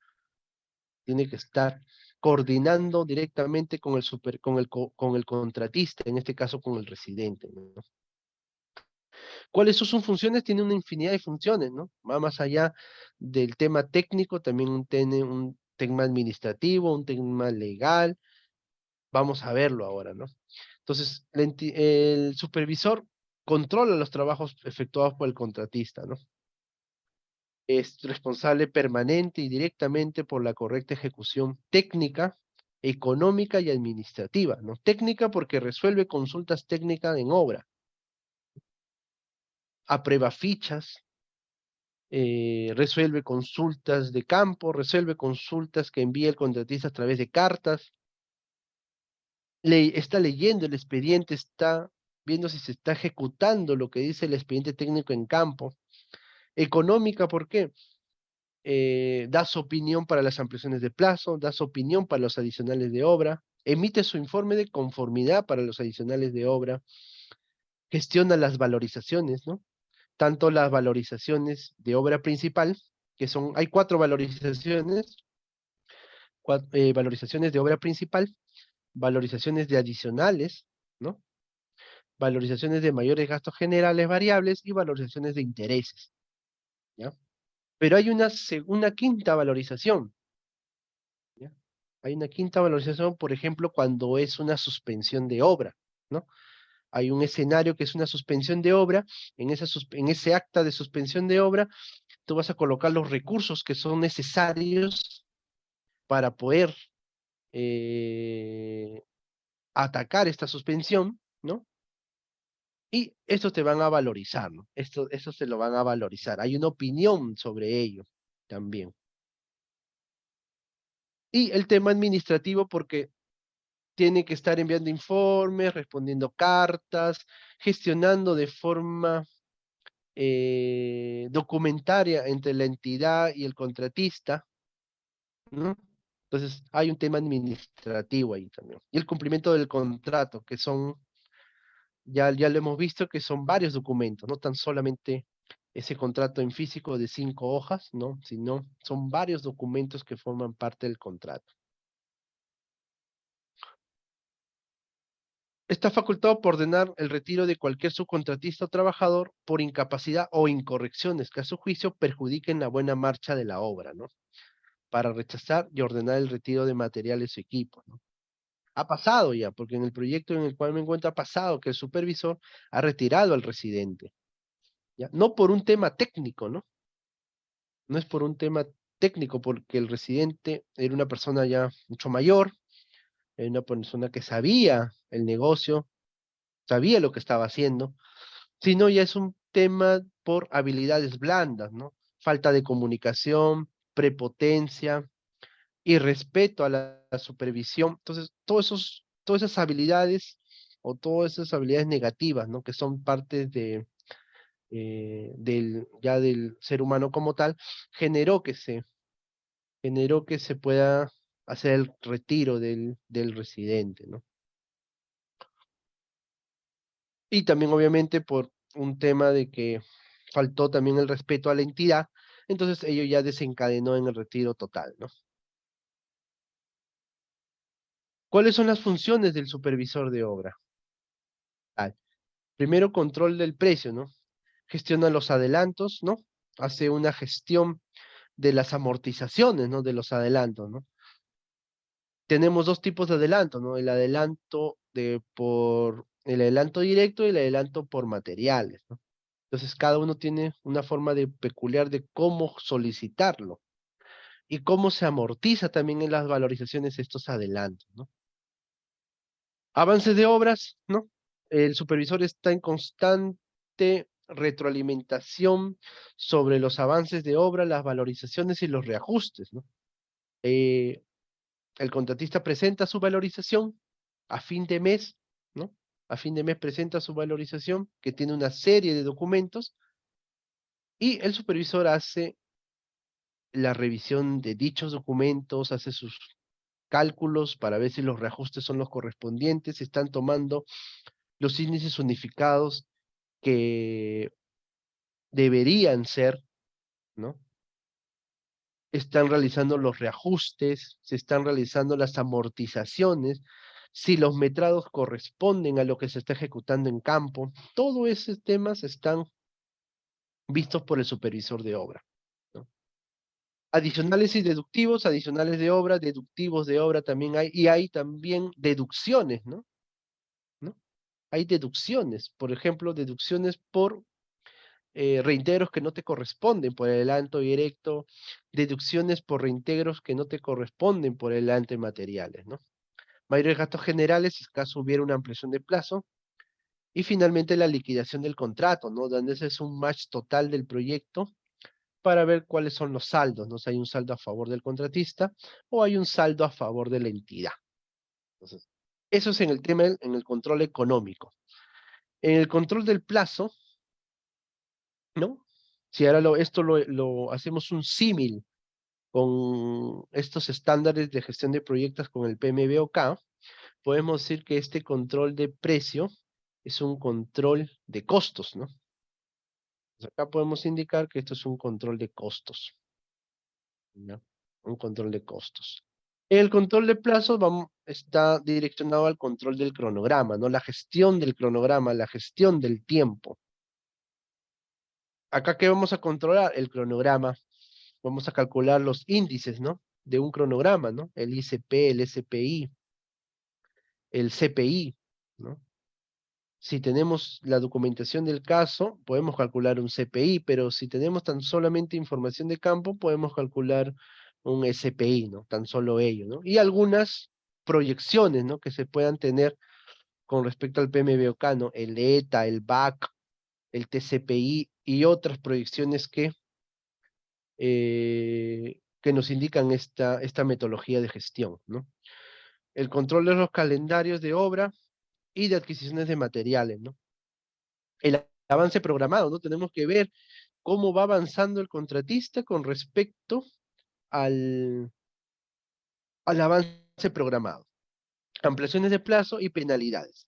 tiene que estar coordinando directamente con con el contratista, en este caso con el residente, ¿no? ¿Cuáles son sus funciones? Tiene una infinidad de funciones, ¿no? Va más allá del tema técnico, también tiene un tema administrativo, un tema legal. Vamos a verlo ahora, ¿no? Entonces, el supervisor controla los trabajos efectuados por el contratista, ¿no? Es responsable permanente y directamente por la correcta ejecución técnica, económica y administrativa, ¿no? Técnica porque resuelve consultas técnicas en obra, aprueba fichas, resuelve consultas de campo, resuelve consultas que envía el contratista a través de cartas, está leyendo el expediente, está viendo si se está ejecutando lo que dice el expediente técnico en campo. Económica, ¿por qué? Da su opinión para las ampliaciones de plazo, da su opinión para los adicionales de obra, emite su informe de conformidad para los adicionales de obra, gestiona las valorizaciones, ¿no? Tanto las valorizaciones de obra principal, hay cuatro valorizaciones, valorizaciones de obra principal, valorizaciones de adicionales, ¿no? Valorizaciones de mayores gastos generales variables y valorizaciones de intereses, ¿ya? Pero hay una quinta valorización, ¿ya? Hay una quinta valorización, por ejemplo, cuando es una suspensión de obra, ¿no? Hay un escenario que es una suspensión de obra, en ese acta de suspensión de obra, tú vas a colocar los recursos que son necesarios para poder eh, atacar esta suspensión, ¿no? Y estos te van a valorizar, ¿no? Esto se lo van a valorizar. Hay una opinión sobre ello también. Y el tema administrativo, porque tiene que estar enviando informes, respondiendo cartas, gestionando de forma documentaria entre la entidad y el contratista, ¿no? Entonces, hay un tema administrativo ahí también. Y el cumplimiento del contrato, que ya lo hemos visto, que son varios documentos, no tan solamente ese contrato en físico de 5 hojas, ¿no? Sino son varios documentos que forman parte del contrato. Está facultado por ordenar el retiro de cualquier subcontratista o trabajador por incapacidad o incorrecciones que a su juicio perjudiquen la buena marcha de la obra, ¿no? Para rechazar y ordenar el retiro de materiales o equipos, ¿no? Ha pasado ya, porque en el proyecto en el cual me encuentro ha pasado que el supervisor ha retirado al residente, ¿ya? No por un tema técnico, ¿no? No es por un tema técnico, porque el residente era una persona ya mucho mayor, era una persona que sabía el negocio, sabía lo que estaba haciendo, sino ya es un tema por habilidades blandas, ¿no? Falta de comunicación, prepotencia y respeto a la supervisión. Entonces, todas esas habilidades o todas esas habilidades negativas, ¿no? Que son partes ya del ser humano como tal, generó que se, generó que se pueda hacer el retiro del residente, ¿no? Y también obviamente por un tema de que faltó también el respeto a la entidad, entonces ello ya desencadenó en el retiro total, ¿no? ¿Cuáles son las funciones del supervisor de obra? Ah, primero, control del precio, ¿no? Gestiona los adelantos, ¿no? Hace una gestión de las amortizaciones, ¿no? De los adelantos, ¿no? Tenemos dos tipos de adelanto, ¿no? El adelanto directo y el adelanto por materiales, ¿no? Entonces, cada uno tiene una forma peculiar de cómo solicitarlo y cómo se amortiza también en las valorizaciones estos adelantos, ¿no? Avances de obras, ¿no? El supervisor está en constante retroalimentación sobre los avances de obra, las valorizaciones y los reajustes, ¿no? Eh, el contratista presenta su valorización a fin de mes, ¿no? A fin de mes presenta su valorización, que tiene una serie de documentos, y el supervisor hace la revisión de dichos documentos, hace cálculos para ver si los reajustes son los correspondientes, se están tomando los índices unificados que deberían ser, ¿no? Están realizando los reajustes, se están realizando las amortizaciones, si los metrados corresponden a lo que se está ejecutando en campo, todos esos temas están vistos por el supervisor de obra, ¿no? Adicionales y deductivos, adicionales de obra, deductivos de obra también hay, y hay también deducciones, ¿no? ¿No? Hay deducciones, por ejemplo, deducciones por reintegros que no te corresponden por el adelanto directo, deducciones por reintegros que no te corresponden por el adelanto en materiales, ¿no? Mayores gastos generales si acaso hubiera una ampliación de plazo, y finalmente la liquidación del contrato, ¿no? Donde ese es un match total del proyecto para ver cuáles son los saldos, ¿no? Si hay un saldo a favor del contratista o hay un saldo a favor de la entidad. Entonces, eso es en el tema, en el control económico. En el control del plazo, ¿no? Si ahora lo hacemos un símil con estos estándares de gestión de proyectos con el PMBOK, podemos decir que este control de precio es un control de costos, ¿no? Pues acá podemos indicar que esto es un control de costos, ¿no? Un control de costos. El control de plazos está direccionado al control del cronograma, ¿no? La gestión del cronograma, la gestión del tiempo. Acá, ¿qué vamos a controlar? El cronograma. Vamos a calcular los índices, ¿no? De un cronograma, ¿no? El ICP, el SPI, el CPI, ¿no? Si tenemos la documentación del caso, podemos calcular un CPI, pero si tenemos tan solamente información de campo, podemos calcular un SPI, ¿no? Tan solo ello, ¿no? Y algunas proyecciones, ¿no? Que se puedan tener con respecto al PMBOK, ¿no? El ETA, el BAC, el TCPI y otras proyecciones que nos indican esta metodología de gestión, ¿no? El control de los calendarios de obra y de adquisiciones de materiales, ¿no? El avance programado, ¿no? Tenemos que ver cómo va avanzando el contratista con respecto al, al avance programado. Ampliaciones de plazo y penalidades.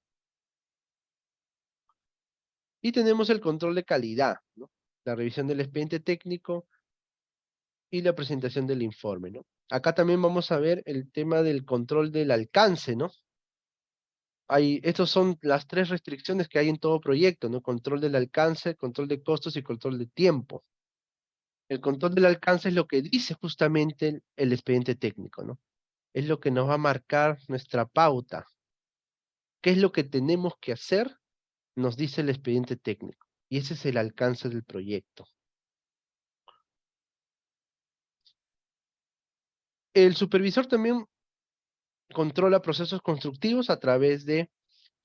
Y tenemos el control de calidad, ¿no? La revisión del expediente técnico y la presentación del informe, ¿no? Acá también vamos a ver el tema del control del alcance, ¿no? Estos son las tres restricciones que hay en todo proyecto, ¿no? Control del alcance, control de costos y control de tiempo. El control del alcance es lo que dice justamente el expediente técnico, ¿no? Es lo que nos va a marcar nuestra pauta. ¿Qué es lo que tenemos que hacer? Nos dice el expediente técnico. Y ese es el alcance del proyecto. El supervisor también controla procesos constructivos a través de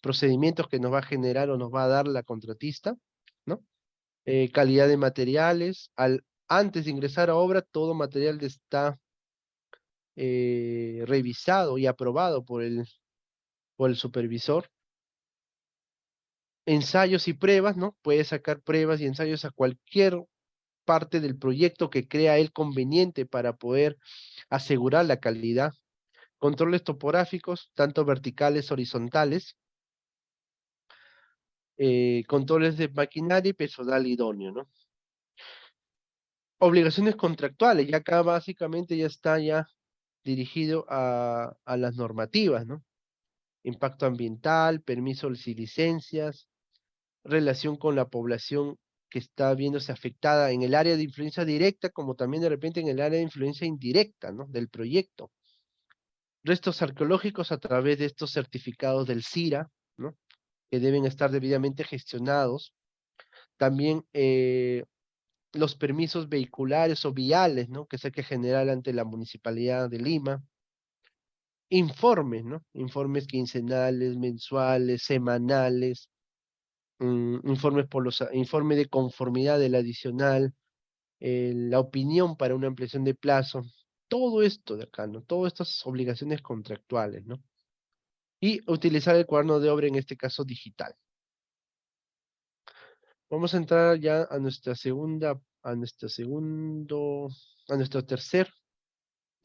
procedimientos que nos va a generar o nos va a dar la contratista, ¿no? Calidad de materiales. Antes de ingresar a obra, todo material está revisado y aprobado por el supervisor. Ensayos y pruebas, ¿no? Puede sacar pruebas y ensayos a cualquier parte del proyecto que crea él conveniente para poder asegurar la calidad. Controles topográficos, tanto verticales, horizontales. Controles de maquinaria y personal idóneo, ¿no? Obligaciones contractuales, ya acá básicamente ya está ya dirigido a las normativas, ¿no? Impacto ambiental, permisos y licencias, relación con la población que está viéndose afectada en el área de influencia directa, como también de repente en el área de influencia indirecta, ¿no? Del proyecto. Restos arqueológicos a través de estos certificados del CIRA, ¿no? Que deben estar debidamente gestionados. También los permisos vehiculares o viales, ¿no? Que se hay que generar ante la Municipalidad de Lima. Informes, ¿no? Informes quincenales, mensuales, semanales, informes informe de conformidad del adicional, la opinión para una ampliación de plazo, todo esto de acá, ¿no? Todas estas obligaciones contractuales, ¿no? Y utilizar el cuaderno de obra, en este caso digital. Vamos a entrar ya a nuestra segunda, a nuestro tercer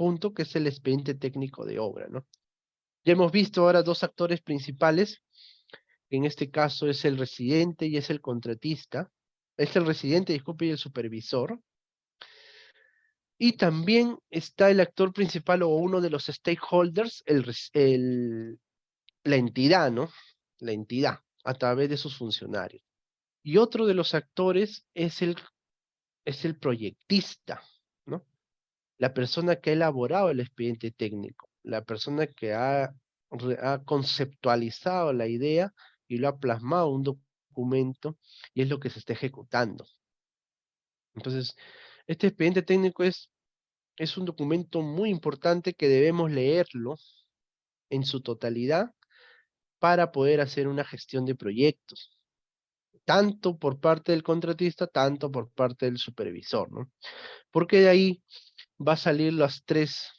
punto, que es el expediente técnico de obra, ¿no? Ya hemos visto ahora dos actores principales, que en este caso es el residente y es el contratista. Es el residente, disculpe, y el supervisor. Y también está el actor principal o uno de los stakeholders, la entidad, ¿no? La entidad, a través de sus funcionarios. Y otro de los actores es el proyectista, ¿no? La persona que ha elaborado el expediente técnico, la persona que ha conceptualizado la idea y lo ha plasmado en un documento y es lo que se está ejecutando. Entonces, este expediente técnico es un documento muy importante que debemos leerlo en su totalidad para poder hacer una gestión de proyectos, tanto por parte del contratista, tanto por parte del supervisor, ¿no? Porque de ahí va a salir las tres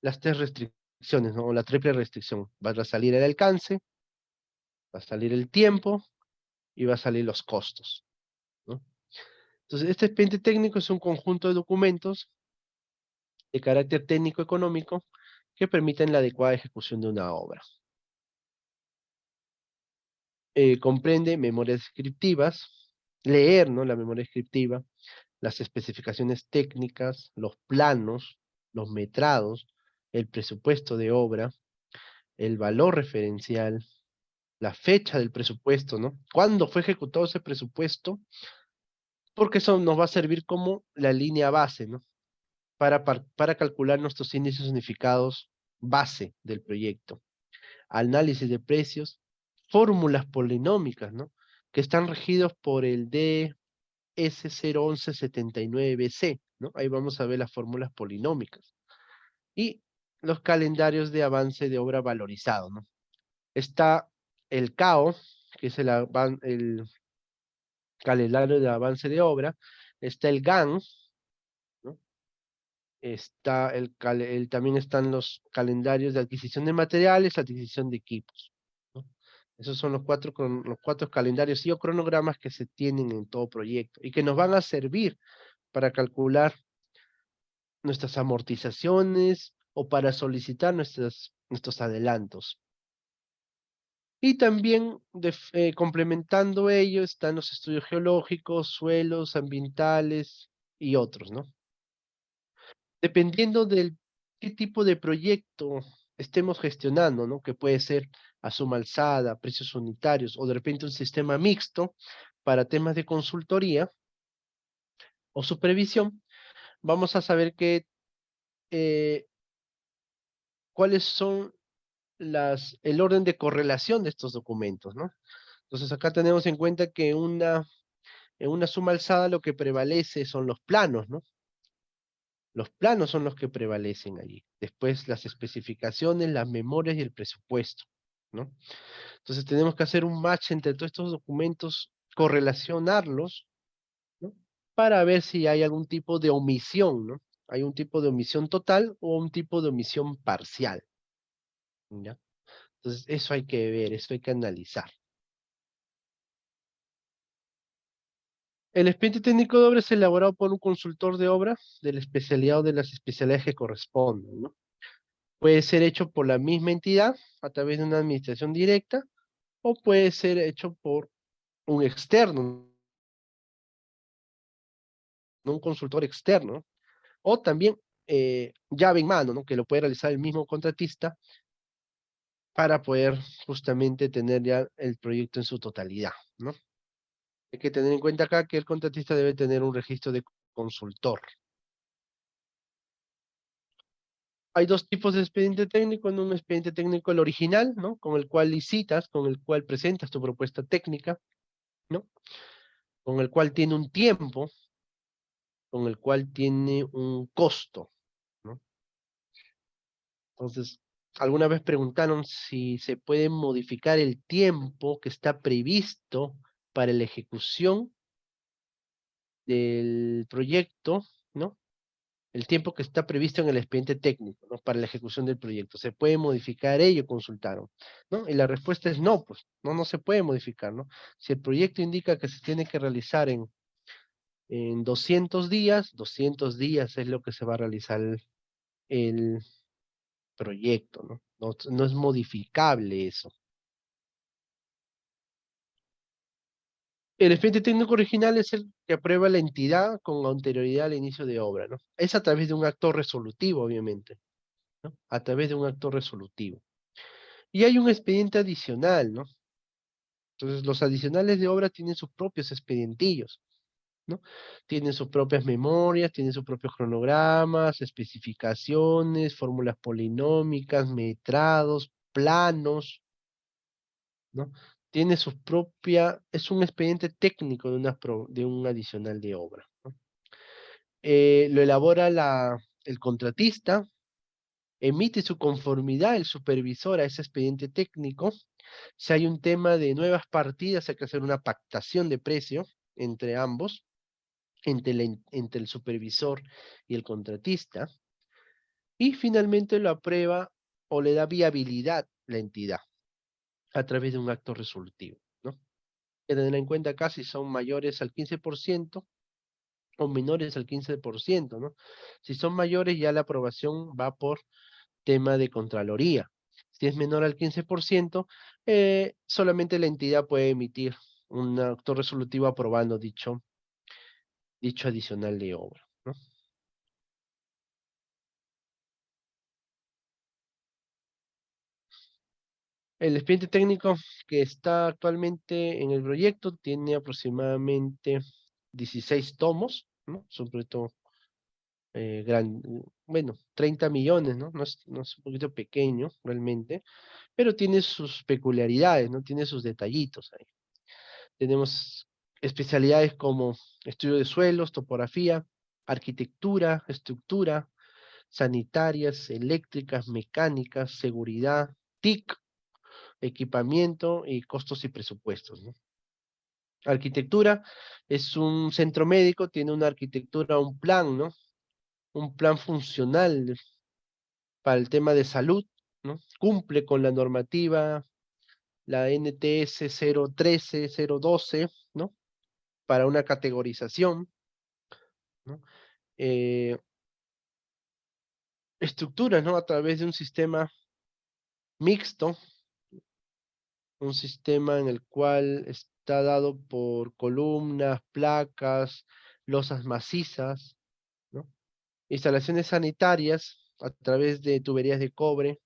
restricciones, ¿no? O la triple restricción. Va a salir el alcance, va a salir el tiempo y va a salir los costos, ¿no? Entonces, este expediente técnico es un conjunto de documentos de carácter técnico-económico que permiten la adecuada ejecución de una obra. Comprende memorias descriptivas, leer, ¿no? La memoria descriptiva, las especificaciones técnicas, los planos, los metrados, el presupuesto de obra, el valor referencial, la fecha del presupuesto, ¿no? ¿Cuándo fue ejecutado ese presupuesto? Porque eso nos va a servir como la línea base, ¿no? Para calcular nuestros índices unificados base del proyecto. Análisis de precios, fórmulas polinómicas, ¿no? Que están regidos por el DS01179BC, ¿no? Ahí vamos a ver las fórmulas polinómicas. Y los calendarios de avance de obra valorizado, ¿no? Está el CAO, que es el calendario de avance de obra, está el GAN, ¿no? Está también están los calendarios de adquisición de materiales, adquisición de equipos, ¿no? Esos son los cuatro calendarios y o cronogramas que se tienen en todo proyecto y que nos van a servir para calcular nuestras amortizaciones o para solicitar nuestros adelantos. Y también complementando ello están los estudios geológicos, suelos, ambientales y otros, ¿no? Dependiendo del qué tipo de proyecto estemos gestionando, ¿no? Que puede ser a suma alzada, precios unitarios o de repente un sistema mixto para temas de consultoría o supervisión, vamos a saber eh, cuáles son el orden de correlación de estos documentos, ¿no? Entonces acá tenemos en cuenta que en una suma alzada lo que prevalece son los planos, ¿no? Los planos son los que prevalecen allí. Después las especificaciones, las memorias y el presupuesto, ¿no? Entonces tenemos que hacer un match entre todos estos documentos, correlacionarlos, ¿no? Para ver si hay algún tipo de omisión, ¿no? Hay un tipo de omisión total o un tipo de omisión parcial, ¿ya? Entonces eso hay que ver, eso hay que analizar. El expediente técnico de obra es elaborado por un consultor de obra de la especialidad o de las especialidades que correspondan, ¿no? Puede ser hecho por la misma entidad a través de una administración directa o puede ser hecho por un externo, ¿no? Un consultor externo, o también llave en mano, ¿no? Que lo puede realizar el mismo contratista para poder justamente tener ya el proyecto en su totalidad, ¿no? Hay que tener en cuenta acá que el contratista debe tener un registro de consultor. Hay dos tipos de expediente técnico, en un expediente técnico el original, ¿no? Con el cual licitas, con el cual presentas tu propuesta técnica, ¿no? Con el cual tiene un tiempo, con el cual tiene un costo, ¿no? Entonces, alguna vez preguntaron si se puede modificar el tiempo que está previsto para la ejecución del proyecto, ¿no? El tiempo que está previsto en el expediente técnico, ¿no? Para la ejecución del proyecto. ¿Se puede modificar ello? Consultaron, ¿no? Y la respuesta es no, pues, no se puede modificar, ¿no? Si el proyecto indica que se tiene que realizar en 200 días, 200 días es lo que se va a realizar el proyecto, ¿no? No es modificable eso. El expediente técnico original es el que aprueba la entidad con anterioridad al inicio de obra, ¿no? Es a través de un acto resolutivo, obviamente, ¿no? A través de un acto resolutivo. Y hay un expediente adicional, ¿no? Entonces, los adicionales de obra tienen sus propios expedientillos, ¿no? Tienen sus propias memorias, tienen sus propios cronogramas, especificaciones, fórmulas polinómicas, metrados, planos, ¿no? Tiene su propia, es un expediente técnico de, de un adicional de obra, ¿no? Lo elabora el contratista, emite su conformidad el supervisor a ese expediente técnico. Si hay un tema de nuevas partidas, hay que hacer una pactación de precio entre ambos, entre el supervisor y el contratista, y finalmente lo aprueba o le da viabilidad la entidad a través de un acto resolutivo, ¿no? Hay que tener en cuenta acá si son mayores al 15% o menores al 15%, ¿no? Si son mayores, ya la aprobación va por tema de Contraloría. Si es menor al 15%, solamente la entidad puede emitir un acto resolutivo aprobando dicho adicional de obra, ¿no? El expediente técnico que está actualmente en el proyecto tiene aproximadamente 16 tomos, ¿no? Es un proyecto gran, bueno, 30 millones, ¿no? No es un poquito pequeño realmente, pero tiene sus peculiaridades, ¿no? Tiene sus detallitos ahí. Tenemos especialidades como estudio de suelos, topografía, arquitectura, estructura, sanitarias, eléctricas, mecánicas, seguridad, TIC, equipamiento y costos y presupuestos, ¿no? Arquitectura es un centro médico, tiene una arquitectura, un plan, ¿no? Un plan funcional para el tema de salud, ¿no? Cumple con la normativa, la NTS 013, 012, ¿no? Para una categorización, ¿no? Eh, Estructuras, ¿no? A través de un sistema mixto, un sistema en el cual está dado por columnas, placas, losas macizas, ¿no? Instalaciones sanitarias a través de tuberías de cobre.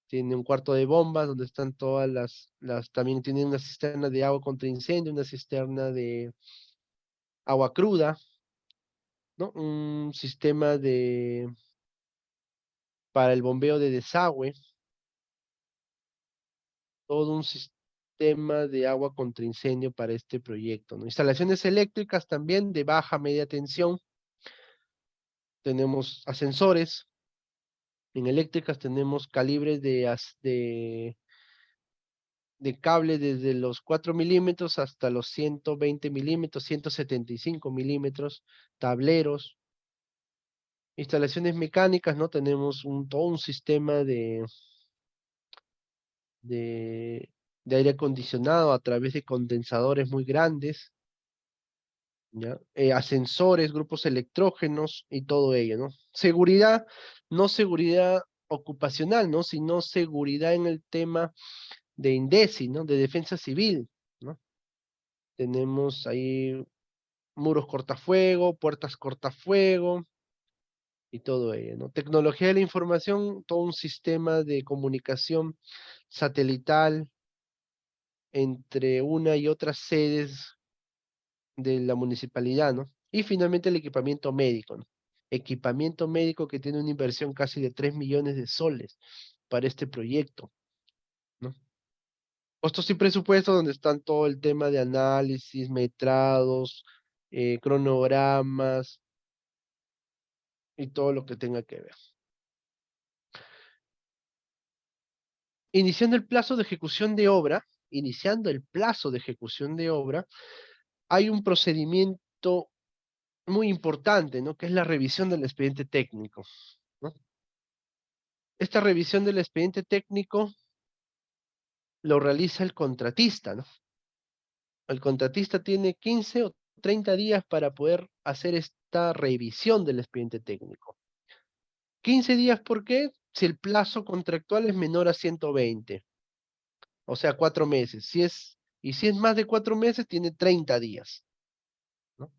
Tiene un cuarto de bombas donde están todas también tiene una cisterna de agua contra incendio, una cisterna de agua cruda, ¿no? Un sistema para el bombeo de desagüe, todo un sistema de agua contra incendio para este proyecto, ¿no? Instalaciones eléctricas también de baja, media tensión. Tenemos ascensores. En eléctricas tenemos calibres de cable desde los 4 milímetros hasta los 120 milímetros, 175 milímetros, tableros, instalaciones mecánicas, ¿no? Tenemos todo un sistema de, de aire acondicionado a través de condensadores muy grandes, ¿ya? Ascensores, grupos electrógenos y todo ello, ¿no? Seguridad, no seguridad ocupacional, ¿no? Sino seguridad en el tema de INDECI, ¿no? De defensa civil, ¿no? Tenemos ahí muros cortafuego, puertas cortafuego y todo ello, ¿no? Tecnología de la información, todo un sistema de comunicación satelital entre una y otras sedes de la municipalidad, ¿no? Y finalmente el equipamiento médico, ¿no? Equipamiento médico que tiene una inversión casi de 3 millones de soles para este proyecto, ¿no? Costos y presupuestos donde están todo el tema de análisis, metrados, cronogramas y todo lo que tenga que ver. Iniciando el plazo de ejecución de obra, iniciando el plazo de ejecución de obra, hay un procedimiento muy importante, ¿no? Que es la revisión del expediente técnico, ¿no? Esta revisión del expediente técnico lo realiza el contratista, ¿no? El contratista tiene 15 o 30 días para poder hacer esta revisión del expediente técnico. 15 días, ¿por qué? Si el plazo contractual es menor a 120, o sea, 4 meses. Y si es más de 4 meses, tiene 30 días, ¿no?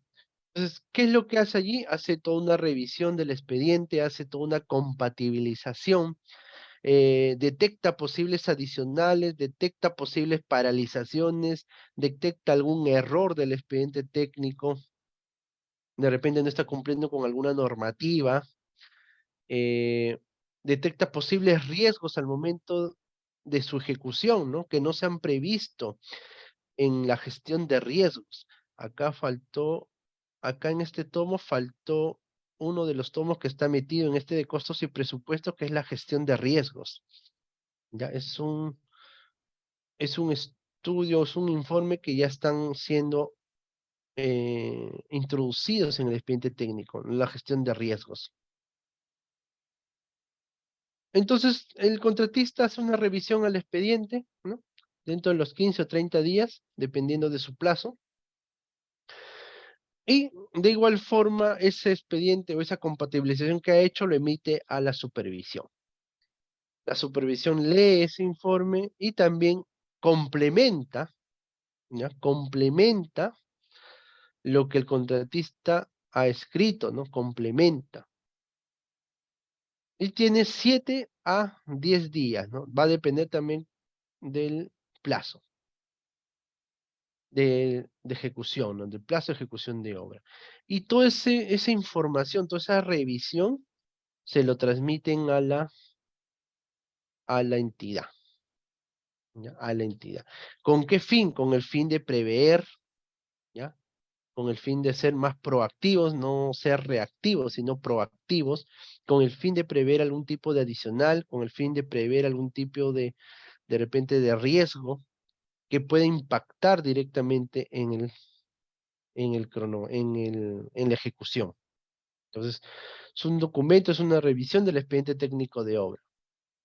Entonces, ¿qué es lo que hace allí? Hace toda una revisión del expediente, hace toda una compatibilización, detecta posibles adicionales, detecta posibles paralizaciones, detecta algún error del expediente técnico, de repente no está cumpliendo con alguna normativa, eh, detecta posibles riesgos al momento de su ejecución, ¿no? Que no se han previsto en la gestión de riesgos. Acá faltó, acá en este tomo faltó uno de los tomos que está metido en este de costos y presupuestos, que es la gestión de riesgos. Ya es un estudio, es un informe que ya están siendo introducidos en el expediente técnico, la gestión de riesgos. Entonces, el contratista hace una revisión al expediente, ¿no? Dentro de los 15 o 30 días, dependiendo de su plazo. Y de igual forma, ese expediente o esa compatibilización que ha hecho lo emite a la supervisión. La supervisión lee ese informe y también complementa, ¿ya? Complementa lo que el contratista ha escrito, ¿no? Complementa. Y tiene 7 a 10 días, ¿no? Va a depender también del plazo de ejecución, ¿no? Del plazo de ejecución de obra. Y toda esa información, toda esa revisión, se lo transmiten a la entidad, ¿ya? A la entidad. ¿Con qué fin? Con el fin de prever, ¿ya? Con el fin de ser más proactivos, no ser reactivos, sino proactivos, con el fin de prever algún tipo de adicional, con el fin de prever algún tipo de repente, de riesgo que puede impactar directamente en la ejecución. Entonces, es un documento, es una revisión del expediente técnico de obra.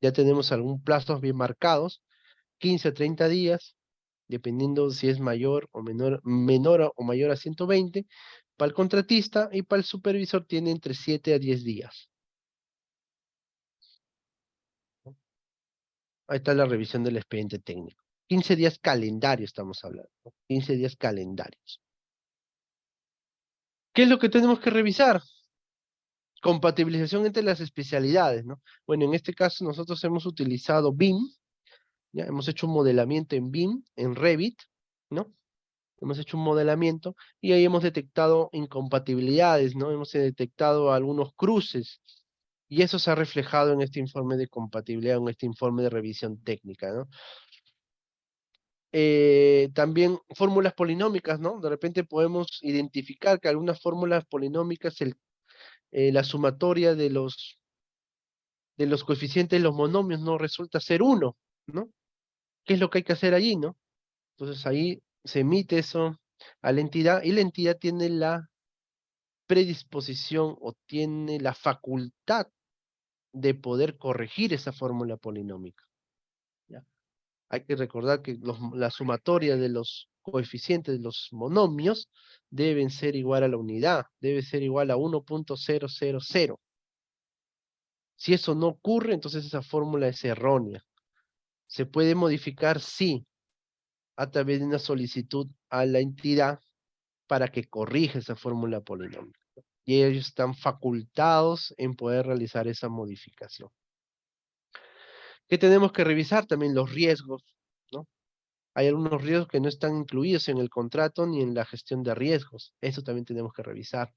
Ya tenemos algunos plazos bien marcados, 15 a 30 días, dependiendo si es mayor o menor o mayor a 120. Para el contratista y para el supervisor tiene entre 7 a 10 días. Ahí está la revisión del expediente técnico. 15 días calendario estamos hablando, ¿no? 15 días calendarios. ¿Qué es lo que tenemos que revisar? Compatibilización entre las especialidades, ¿no? Bueno, en este caso nosotros hemos utilizado BIM, ya hemos hecho un modelamiento en BIM, en Revit, ¿no? Hemos hecho un modelamiento y ahí hemos detectado incompatibilidades, ¿no? Hemos detectado algunos cruces y eso se ha reflejado en este informe de compatibilidad, en este informe de revisión técnica, ¿no? También fórmulas polinómicas, ¿no? De repente podemos identificar que algunas fórmulas polinómicas, la sumatoria de los coeficientes de los monomios no resulta ser 1, ¿no? ¿Qué es lo que hay que hacer allí, no? Entonces ahí se emite eso a la entidad y la entidad tiene la predisposición o tiene la facultad de poder corregir esa fórmula polinómica, ¿ya? Hay que recordar que la sumatoria de los coeficientes de los monomios deben ser igual a la unidad, debe ser igual a 1.000. Si eso no ocurre, entonces esa fórmula es errónea. Se puede modificar, sí, a través de una solicitud a la entidad para que corrija esa fórmula polinómica. Y ellos están facultados en poder realizar esa modificación. ¿Qué tenemos que revisar? También los riesgos, ¿no? Hay algunos riesgos que no están incluidos en el contrato ni en la gestión de riesgos. Eso también tenemos que revisar.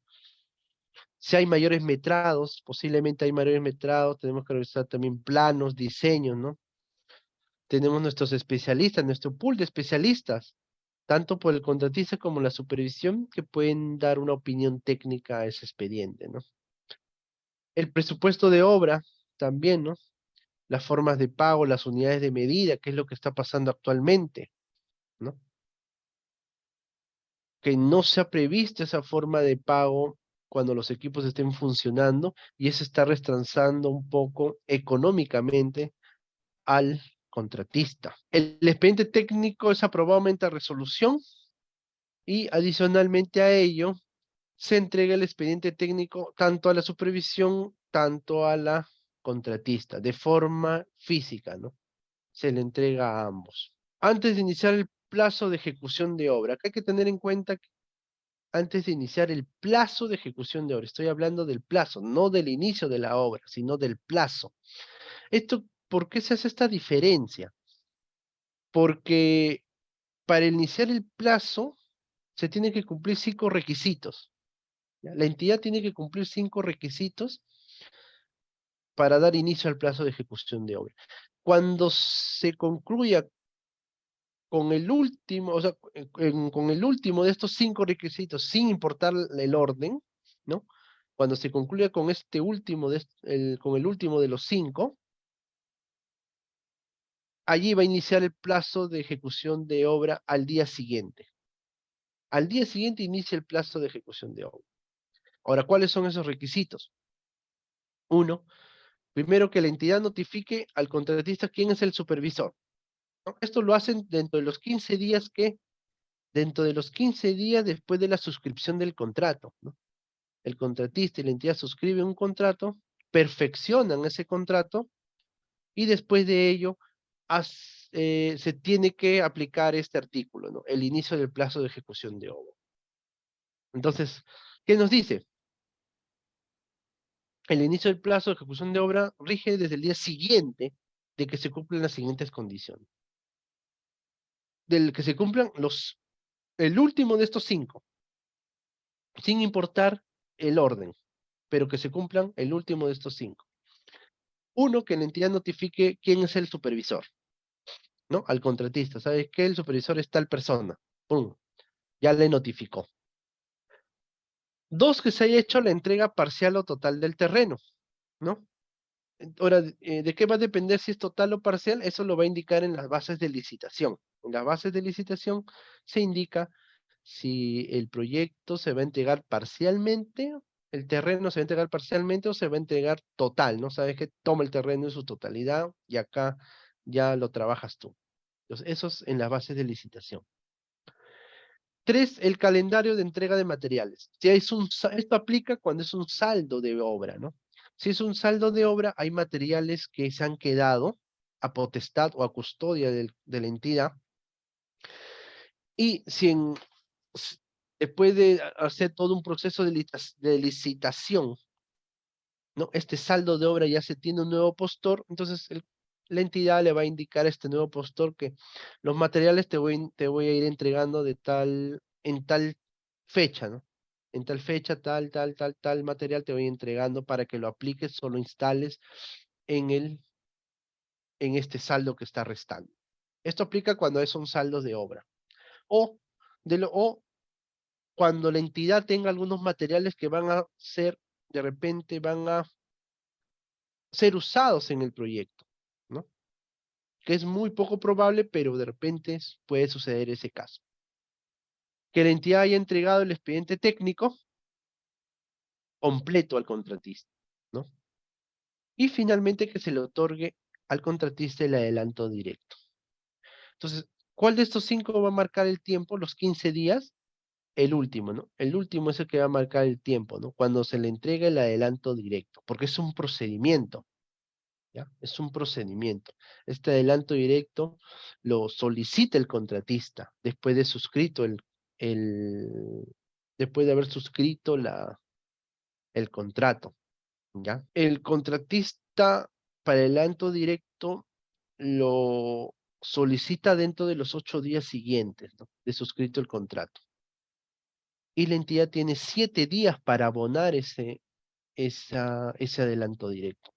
Si hay mayores metrados, posiblemente hay mayores metrados, tenemos que revisar también planos, diseños, ¿no? Tenemos nuestros especialistas, nuestro pool de especialistas, tanto por el contratista como la supervisión, que pueden dar una opinión técnica a ese expediente, ¿no? El presupuesto de obra también, ¿no? Las formas de pago, las unidades de medida, qué es lo que está pasando actualmente, ¿no? Que no se ha previsto esa forma de pago cuando los equipos estén funcionando y eso está retrasando un poco económicamente al contratista. El expediente técnico es aprobado mediante resolución y adicionalmente a ello se entrega el expediente técnico tanto a la supervisión, tanto a la contratista, de forma física, ¿no? Se le entrega a ambos. Antes de iniciar el plazo de ejecución de obra, acá hay que tener en cuenta que antes de iniciar el plazo de ejecución de obra, estoy hablando del plazo, no del inicio de la obra, sino del plazo. Esto, ¿por qué se hace esta diferencia? Porque para iniciar el plazo se tiene que cumplir 5 requisitos. ¿Ya? La entidad tiene que cumplir 5 requisitos para dar inicio al plazo de ejecución de obra. Cuando se concluya con el último, o sea, con el último de estos 5 requisitos, sin importar el orden, ¿no? Cuando se concluya con este último, con el último de los 5, allí va a iniciar el plazo de ejecución de obra al día siguiente. Al día siguiente inicia el plazo de ejecución de obra. Ahora, ¿cuáles son esos requisitos? Uno, primero que la entidad notifique al contratista quién es el supervisor, ¿no? Esto lo hacen dentro de los 15 días después de la suscripción del contrato, ¿no? El contratista y la entidad suscriben un contrato, perfeccionan ese contrato y después de ello se tiene que aplicar este artículo, ¿no? El inicio del plazo de ejecución de obra. Entonces, ¿qué nos dice? El inicio del plazo de ejecución de obra rige desde el día siguiente de que se cumplan las siguientes condiciones. Del que se cumplan el último de estos 5, sin importar el orden, pero que se cumplan el último de estos 5. Uno, que la entidad notifique quién es el supervisor, ¿no? Al contratista. ¿Sabes qué? El supervisor es tal persona. ¡Pum! Ya le notificó. Dos, que se haya hecho la entrega parcial o total del terreno, ¿no? Ahora, ¿de qué va a depender si es total o parcial? Eso lo va a indicar en las bases de licitación. En las bases de licitación se indica si el proyecto se va a entregar parcialmente, el terreno se va a entregar parcialmente o se va a entregar total, ¿no? Sabes que toma el terreno en su totalidad y acá ya lo trabajas tú. Entonces, eso es en las bases de licitación. 3, el calendario de entrega de materiales. Si esto aplica cuando es un saldo de obra, ¿no? Si es un saldo de obra, hay materiales que se han quedado a potestad o a custodia de la entidad. Y si después de hacer todo un proceso de licitación, ¿no? Este saldo de obra ya se tiene un nuevo postor, entonces la entidad le va a indicar a este nuevo postor que los materiales te voy a ir entregando en tal fecha, ¿no? En tal fecha, tal material te voy entregando para que lo apliques o lo instales en en este saldo que está restando. Esto aplica cuando son saldos de obra. O, o cuando la entidad tenga algunos materiales que van a ser, de repente van a ser usados en el proyecto, ¿no? Que es muy poco probable, pero de repente puede suceder ese caso. Que la entidad haya entregado el expediente técnico completo al contratista, ¿no? Y finalmente que se le otorgue al contratista el adelanto directo. Entonces, ¿cuál de estos 5 va a marcar el tiempo? Los 15 días, el último, ¿no? El último es el que va a marcar el tiempo, ¿no? Cuando se le entrega el adelanto directo, porque es un procedimiento. ¿Ya? Es un procedimiento. Este adelanto directo lo solicita el contratista después de suscrito el, después de haber suscrito el contrato, ¿ya? El contratista para el adelanto directo lo solicita dentro de los 8 días siguientes, ¿no? De suscrito el contrato. Y la entidad tiene 7 días para abonar ese adelanto directo.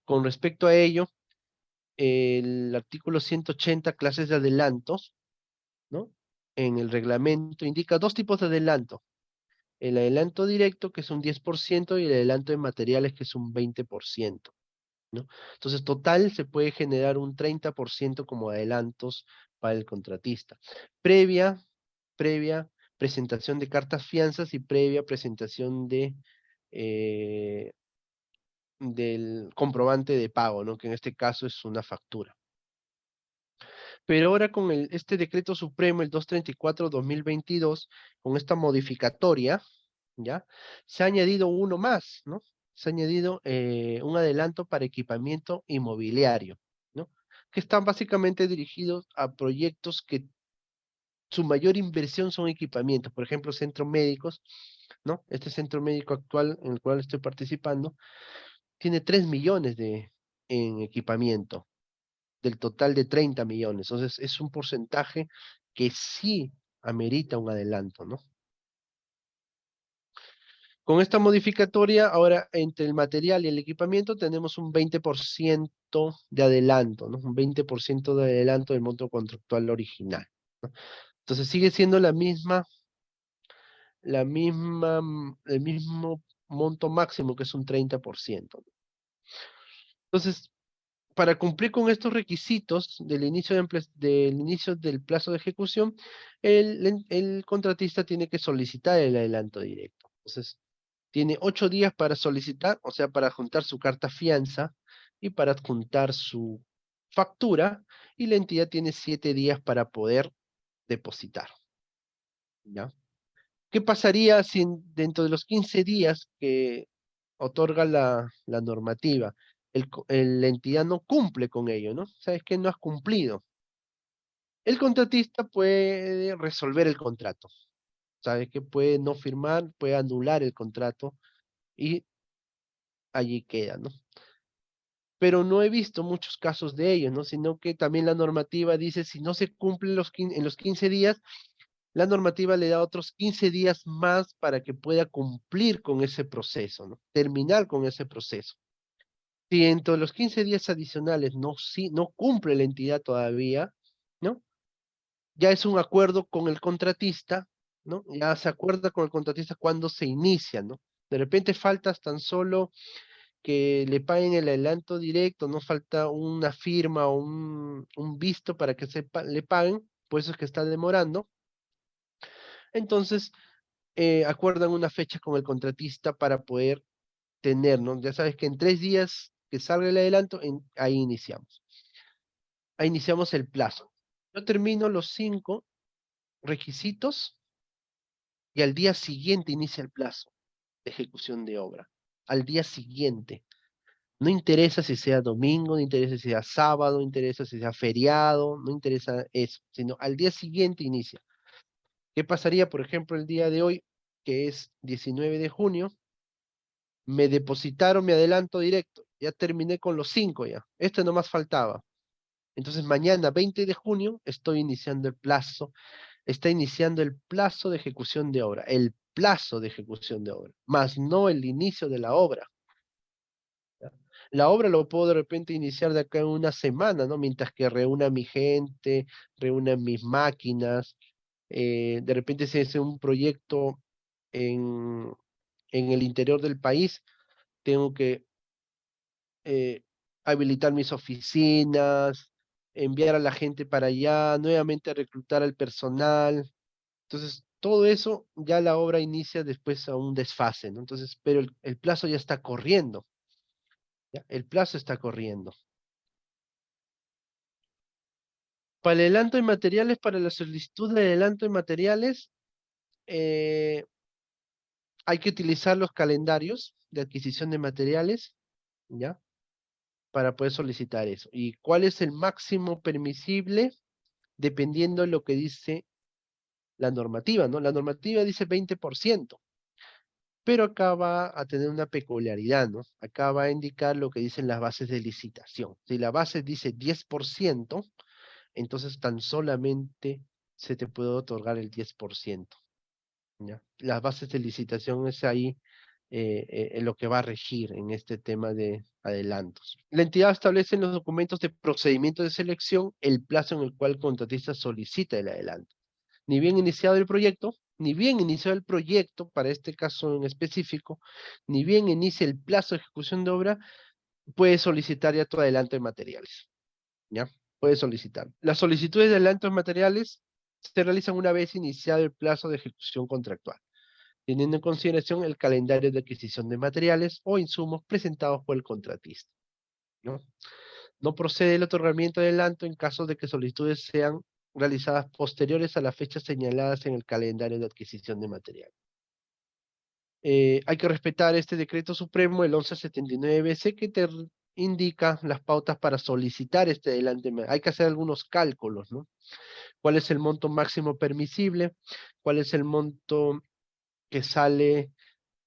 Con respecto a ello, el artículo 180, clases de adelantos, ¿no? En el reglamento indica 2 tipos de adelanto. El adelanto directo, que es un 10%, y el adelanto de materiales, que es un 20%, ¿no? Entonces, total se puede generar un 30% como adelantos para el contratista. Previa presentación de cartas fianzas y previa presentación eh, del comprobante de pago, ¿no? Que en este caso es una factura. Pero ahora con este decreto supremo, el 234/2022, con esta modificatoria, ¿ya? Se ha añadido uno más, ¿no? Se ha añadido un adelanto para equipamiento inmobiliario, ¿no? Que están básicamente dirigidos a proyectos que su mayor inversión son equipamientos, por ejemplo, centros médicos, ¿no? Este centro médico actual en el cual estoy participando tiene 3 millones en equipamiento, del total de 30 millones. Entonces, es un porcentaje que sí amerita un adelanto, ¿no? Con esta modificatoria, ahora entre el material y el equipamiento tenemos un 20% de adelanto, ¿no? Un 20% de adelanto del monto contractual original, ¿no? Entonces sigue siendo el mismo monto máximo, que es un 30%. Entonces, para cumplir con estos requisitos del inicio del plazo de ejecución, el contratista tiene que solicitar el adelanto directo. Entonces, tiene 8 días para solicitar, o sea, para juntar su carta fianza y para adjuntar su factura, y la entidad tiene 7 días para poder depositar, ¿ya? ¿Qué pasaría si dentro de los 15 días que otorga la normativa, la entidad no cumple con ello, ¿no? ¿Sabes que no has cumplido? El contratista puede resolver el contrato. ¿Sabes que puede no firmar, puede anular el contrato y allí queda, ¿no? Pero no he visto muchos casos de ellos, ¿no? Sino que también la normativa dice, si no se cumplen en los 15 días, la normativa le da otros 15 días más para que pueda cumplir con ese proceso, ¿no? Terminar con ese proceso. Si dentro de los 15 días adicionales no cumple la entidad todavía, ¿no? Ya es un acuerdo con el contratista, ¿no? Ya se acuerda con el contratista cuando se inicia, ¿no? De repente faltas tan solo que le paguen el adelanto directo, no falta una firma o un visto para que le paguen, por eso es que está demorando. Entonces, acuerdan una fecha con el contratista para poder tener, ¿no? Ya sabes que en 3 días que salga el adelanto, ahí iniciamos. Ahí iniciamos el plazo. Yo termino los 5 requisitos y al día siguiente inicia el plazo de ejecución de obra. Al día siguiente. No interesa si sea domingo, no interesa si sea sábado, no interesa si sea feriado, no interesa eso, sino al día siguiente inicia. ¿Qué pasaría, por ejemplo, el día de hoy, que es 19 de junio? Me depositaron mi adelanto directo, ya terminé con los 5 ya. Este nomás faltaba. Entonces mañana, 20 de junio, está iniciando el plazo de ejecución de obra, el plazo de ejecución de obra, más no el inicio de la obra. ¿Ya? La obra lo puedo de repente iniciar de acá en una semana, ¿no? Mientras que reúna mi gente, reúna mis máquinas, de repente se hace un proyecto en, en el interior del país, tengo que eh, habilitar mis oficinas, enviar a la gente para allá, nuevamente reclutar al personal. Entonces, todo eso ya la obra inicia después a un desfase, ¿no? Entonces, pero el plazo ya está corriendo, ¿ya? El plazo está corriendo. Para el adelanto de materiales, para la solicitud de adelanto de materiales, eh, hay que utilizar los calendarios de adquisición de materiales, ¿ya? Para poder solicitar eso. ¿Y cuál es el máximo permisible? Dependiendo de lo que dice la normativa, ¿no? La normativa dice 20%, pero acá va a tener una peculiaridad, ¿no? Acá va a indicar lo que dicen las bases de licitación. Si la base dice 10%, entonces tan solamente se te puede otorgar el 10%, ¿ya? Las bases de licitación es ahí en lo que va a regir en este tema de adelantos. La entidad establece en los documentos de procedimiento de selección el plazo en el cual el contratista solicita el adelanto. Ni bien iniciado el proyecto, para este caso en específico, ni bien inicia el plazo de ejecución de obra, puede solicitar ya tu adelanto de materiales, ¿ya? Puede solicitar. Las solicitudes de adelanto de materiales se realizan una vez iniciado el plazo de ejecución contractual, teniendo en consideración el calendario de adquisición de materiales o insumos presentados por el contratista, ¿no? No procede el otorgamiento de adelanto en caso de que solicitudes sean realizadas posteriores a las fechas señaladas en el calendario de adquisición de material. Hay que respetar este decreto supremo, el 1179C, que te indica las pautas para solicitar este adelante. Hay que hacer algunos cálculos, ¿no? ¿Cuál es el monto máximo permisible? ¿Cuál es el monto que sale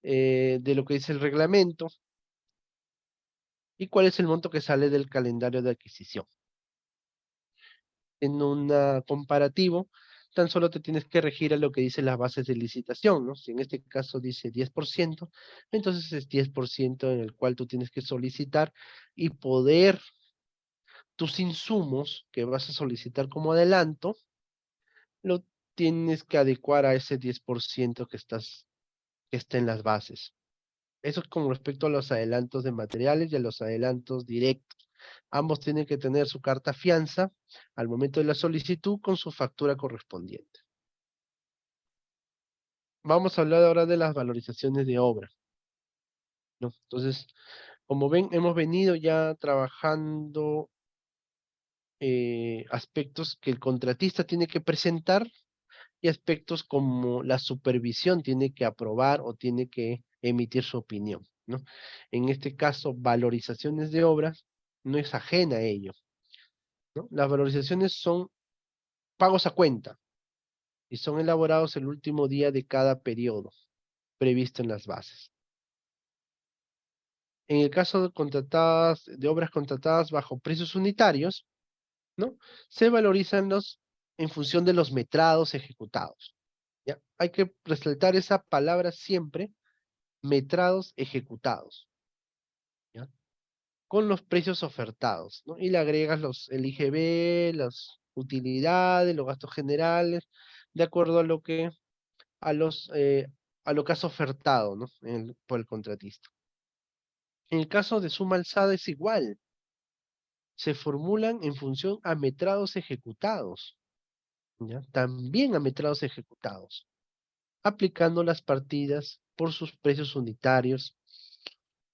de lo que dice el reglamento? ¿Y cuál es el monto que sale del calendario de adquisición? En un comparativo, tan solo te tienes que regir a lo que dicen las bases de licitación, ¿no? Si en este caso dice 10%, entonces es 10% en el cual tú tienes que solicitar y poder tus insumos que vas a solicitar como adelanto, lo tienes que adecuar a ese 10% que está en las bases. Eso es con respecto a los adelantos de materiales y a los adelantos directos. Ambos tienen que tener su carta fianza al momento de la solicitud con su factura correspondiente. Vamos a hablar ahora de las valorizaciones de obra, ¿no? Entonces, como ven, hemos venido ya trabajando aspectos que el contratista tiene que presentar y aspectos como la supervisión tiene que aprobar o tiene que emitir su opinión, ¿no? En este caso, valorizaciones de obras no es ajena a ello, ¿no? Las valorizaciones son pagos a cuenta y son elaborados el último día de cada periodo previsto en las bases. En el caso de obras contratadas bajo precios unitarios, ¿no? Se valorizan en función de los metrados ejecutados, ¿ya? Hay que resaltar esa palabra siempre, metrados ejecutados, ¿ya? Con los precios ofertados, ¿no? Y le agregas el IGB, las utilidades, los gastos generales, de acuerdo a lo que has ofertado, ¿no? Por el contratista. En el caso de suma alzada es igual, se formulan en función a metrados ejecutados, ¿ya? También a metrados ejecutados, aplicando las partidas por sus precios unitarios,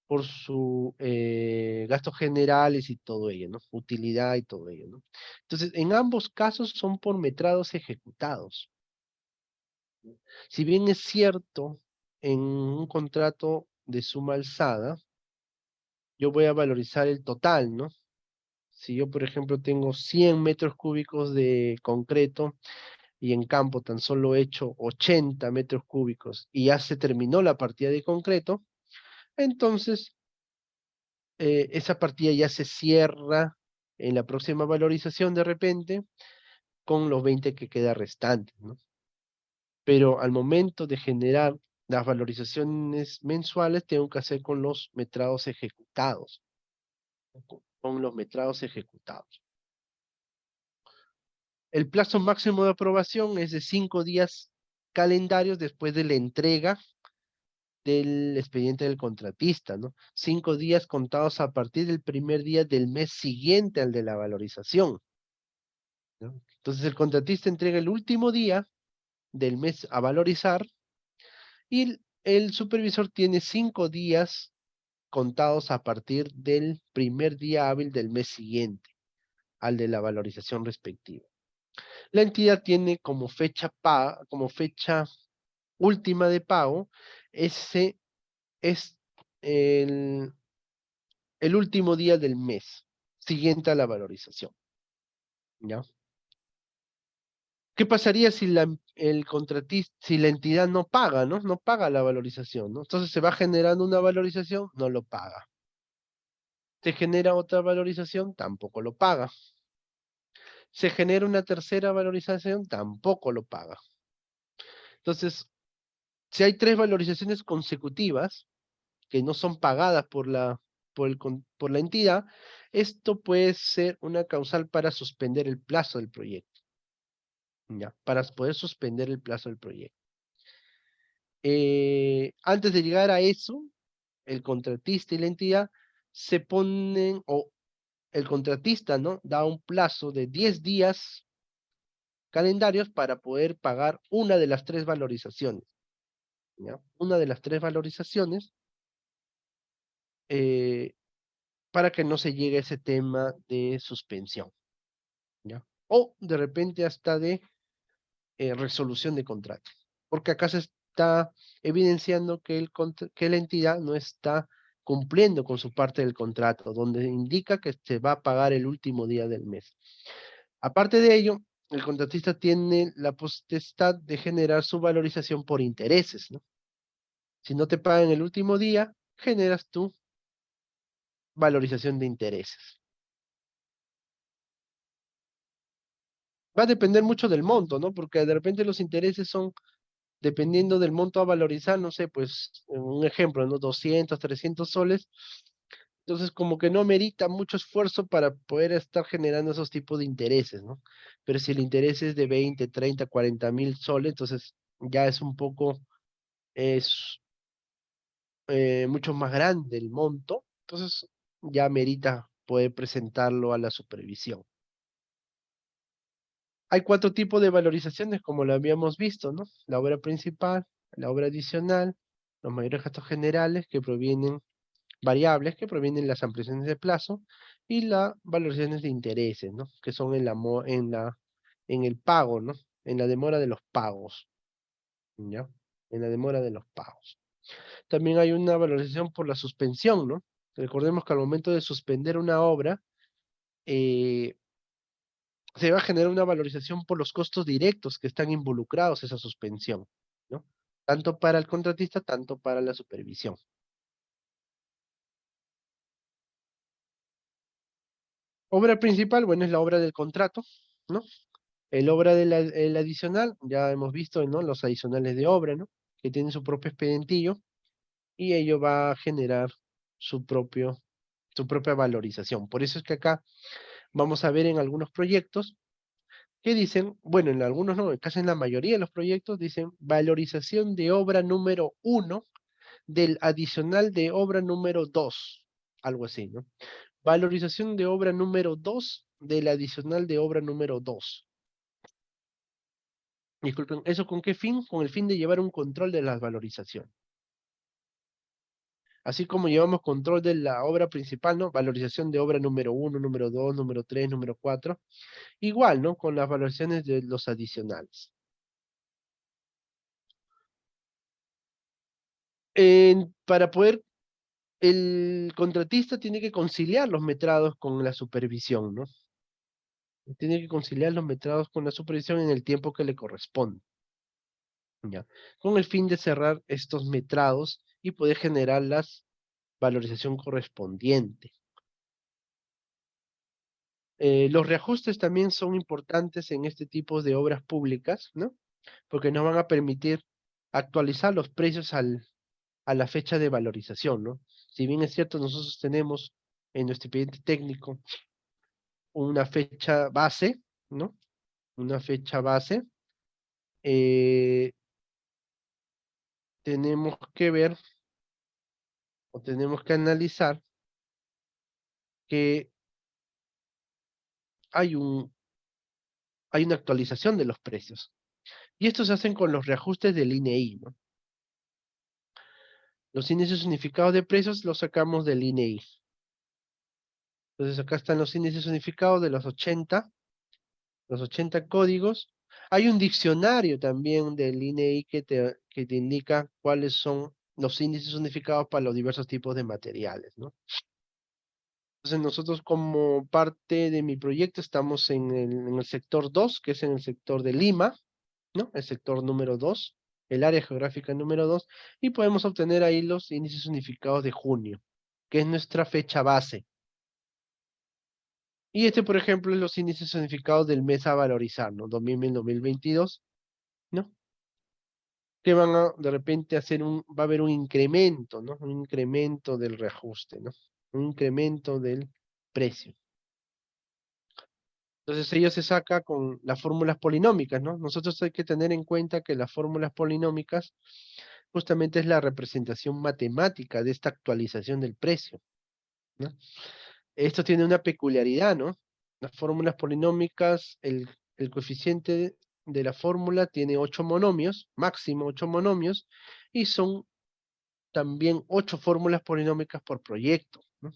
por su gastos generales y todo ello, ¿no? Utilidad y todo ello, ¿no? Entonces, en ambos casos son por metrados ejecutados. Si bien es cierto, en un contrato de suma alzada, yo voy a valorizar el total, ¿no? Si yo, por ejemplo, tengo 100 metros cúbicos de concreto y en campo tan solo he hecho 80 metros cúbicos y ya se terminó la partida de concreto, entonces esa partida ya se cierra en la próxima valorización de repente con los 20 que queda restantes, ¿no? Pero al momento de generar las valorizaciones mensuales, tengo que hacer con los metrados ejecutados, con los metrados ejecutados. El plazo máximo de aprobación es de 5 días calendarios después de la entrega del expediente del contratista, ¿no? 5 días contados a partir del primer día del mes siguiente al de la valorización, ¿no? Entonces el contratista entrega el último día del mes a valorizar y el supervisor tiene 5 días contados a partir del primer día hábil del mes siguiente al de la valorización respectiva. La entidad tiene como fecha última de pago, ese es el, el último día del mes siguiente a la valorización, ¿ya? ¿Qué pasaría si el contratista, si la entidad no paga, ¿no? No paga la valorización, ¿no? Entonces se va generando una valorización, no lo paga. Se genera otra valorización, tampoco lo paga. Se genera una tercera valorización, tampoco lo paga. Entonces, si hay 3 valorizaciones consecutivas que no son pagadas por la entidad, esto puede ser una causal para suspender el plazo del proyecto, ¿ya? Para poder suspender el plazo del proyecto. Antes de llegar a eso, el contratista y la entidad se ponen, o el contratista, ¿no? Da un plazo de 10 días calendarios para poder pagar una de las 3 valorizaciones, ¿ya? Una de las 3 valorizaciones para que no se llegue a ese tema de suspensión, ¿ya? O de repente hasta de resolución de contrato. Porque acá se está evidenciando que, que la entidad no está cumpliendo con su parte del contrato, donde indica que se va a pagar el último día del mes. Aparte de ello, el contratista tiene la potestad de generar su valorización por intereses, ¿no? Si no te pagan el último día, generas tu valorización de intereses. Va a depender mucho del monto, ¿no? Porque de repente los intereses son dependiendo del monto a valorizar, no sé, pues un ejemplo, ¿no? 200, 300 soles. Entonces, como que no merita mucho esfuerzo para poder estar generando esos tipos de intereses, ¿no? Pero si el interés es de 20, 30, 40.000 soles, entonces ya es un poco, es mucho más grande el monto, entonces ya merita poder presentarlo a la supervisión. Hay cuatro tipos de valorizaciones, como lo habíamos visto, ¿no? La obra principal, la obra adicional, los mayores gastos generales que provienen, variables que provienen de las ampliaciones de plazo, y las valorizaciones de intereses, ¿no? Que son en el pago, ¿no? En la demora de los pagos, ¿ya? En la demora de los pagos. También hay una valorización por la suspensión, ¿no? Recordemos que al momento de suspender una obra, eh, se va a generar una valorización por los costos directos que están involucrados en esa suspensión, ¿no? Tanto para el contratista, tanto para la supervisión. Obra principal, bueno, es la obra del contrato, ¿no? El obra el adicional, ya hemos visto, ¿no? Los adicionales de obra, ¿no? Que tienen su propio expedientillo y ello va a generar su su propia valorización. Por eso es que acá vamos a ver en algunos proyectos que dicen, bueno, en algunos no, casi en la mayoría de los proyectos dicen valorización de obra número 1 del adicional de obra número 2, algo así, ¿no? Valorización de obra número 2 del adicional de obra número 2. Disculpen, ¿eso con qué fin? Con el fin de llevar un control de las valorizaciones. Así como llevamos control de la obra principal, ¿no? Valorización de obra número 1, número 2, número 3, número 4. Igual, ¿no? Con las valorizaciones de los adicionales. Para poder el contratista tiene que conciliar los metrados con la supervisión, ¿no? Tiene que conciliar los metrados con la supervisión en el tiempo que le corresponde, ¿ya? Con el fin de cerrar estos metrados y poder generar la valorización correspondiente. Los reajustes también son importantes en este tipo de obras públicas, ¿no? Porque nos van a permitir actualizar los precios a la fecha de valorización, ¿no? Si bien es cierto, nosotros tenemos en nuestro expediente técnico una fecha base, ¿no? Una fecha base. eh, Tenemos que ver o tenemos que analizar que hay hay una actualización de los precios. Y esto se hacen con los reajustes del INEI, ¿no? Los índices unificados de precios los sacamos del INEI. Entonces acá están los índices unificados de los 80 códigos. Hay un diccionario también del INEI que te indica cuáles son los índices unificados para los diversos tipos de materiales, ¿no? Entonces nosotros como parte de mi proyecto estamos en el sector 2, que es en el sector de Lima, ¿no? El sector número 2, el área geográfica número 2, y podemos obtener ahí los índices unificados de junio, que es nuestra fecha base. Y este, por ejemplo, es los índices unificados del mes a valorizar, ¿no? 2022, ¿no? Que van a de repente hacer va a haber un incremento, ¿no? Un incremento del reajuste, ¿no? Un incremento del precio. Entonces ello se saca con las fórmulas polinómicas, ¿no? Nosotros hay que tener en cuenta que las fórmulas polinómicas justamente es la representación matemática de esta actualización del precio, ¿no? Esto tiene una peculiaridad, ¿no? Las fórmulas polinómicas, el coeficiente de la fórmula tiene 8 monomios, máximo 8 monomios, y son también 8 fórmulas polinómicas por proyecto, ¿no?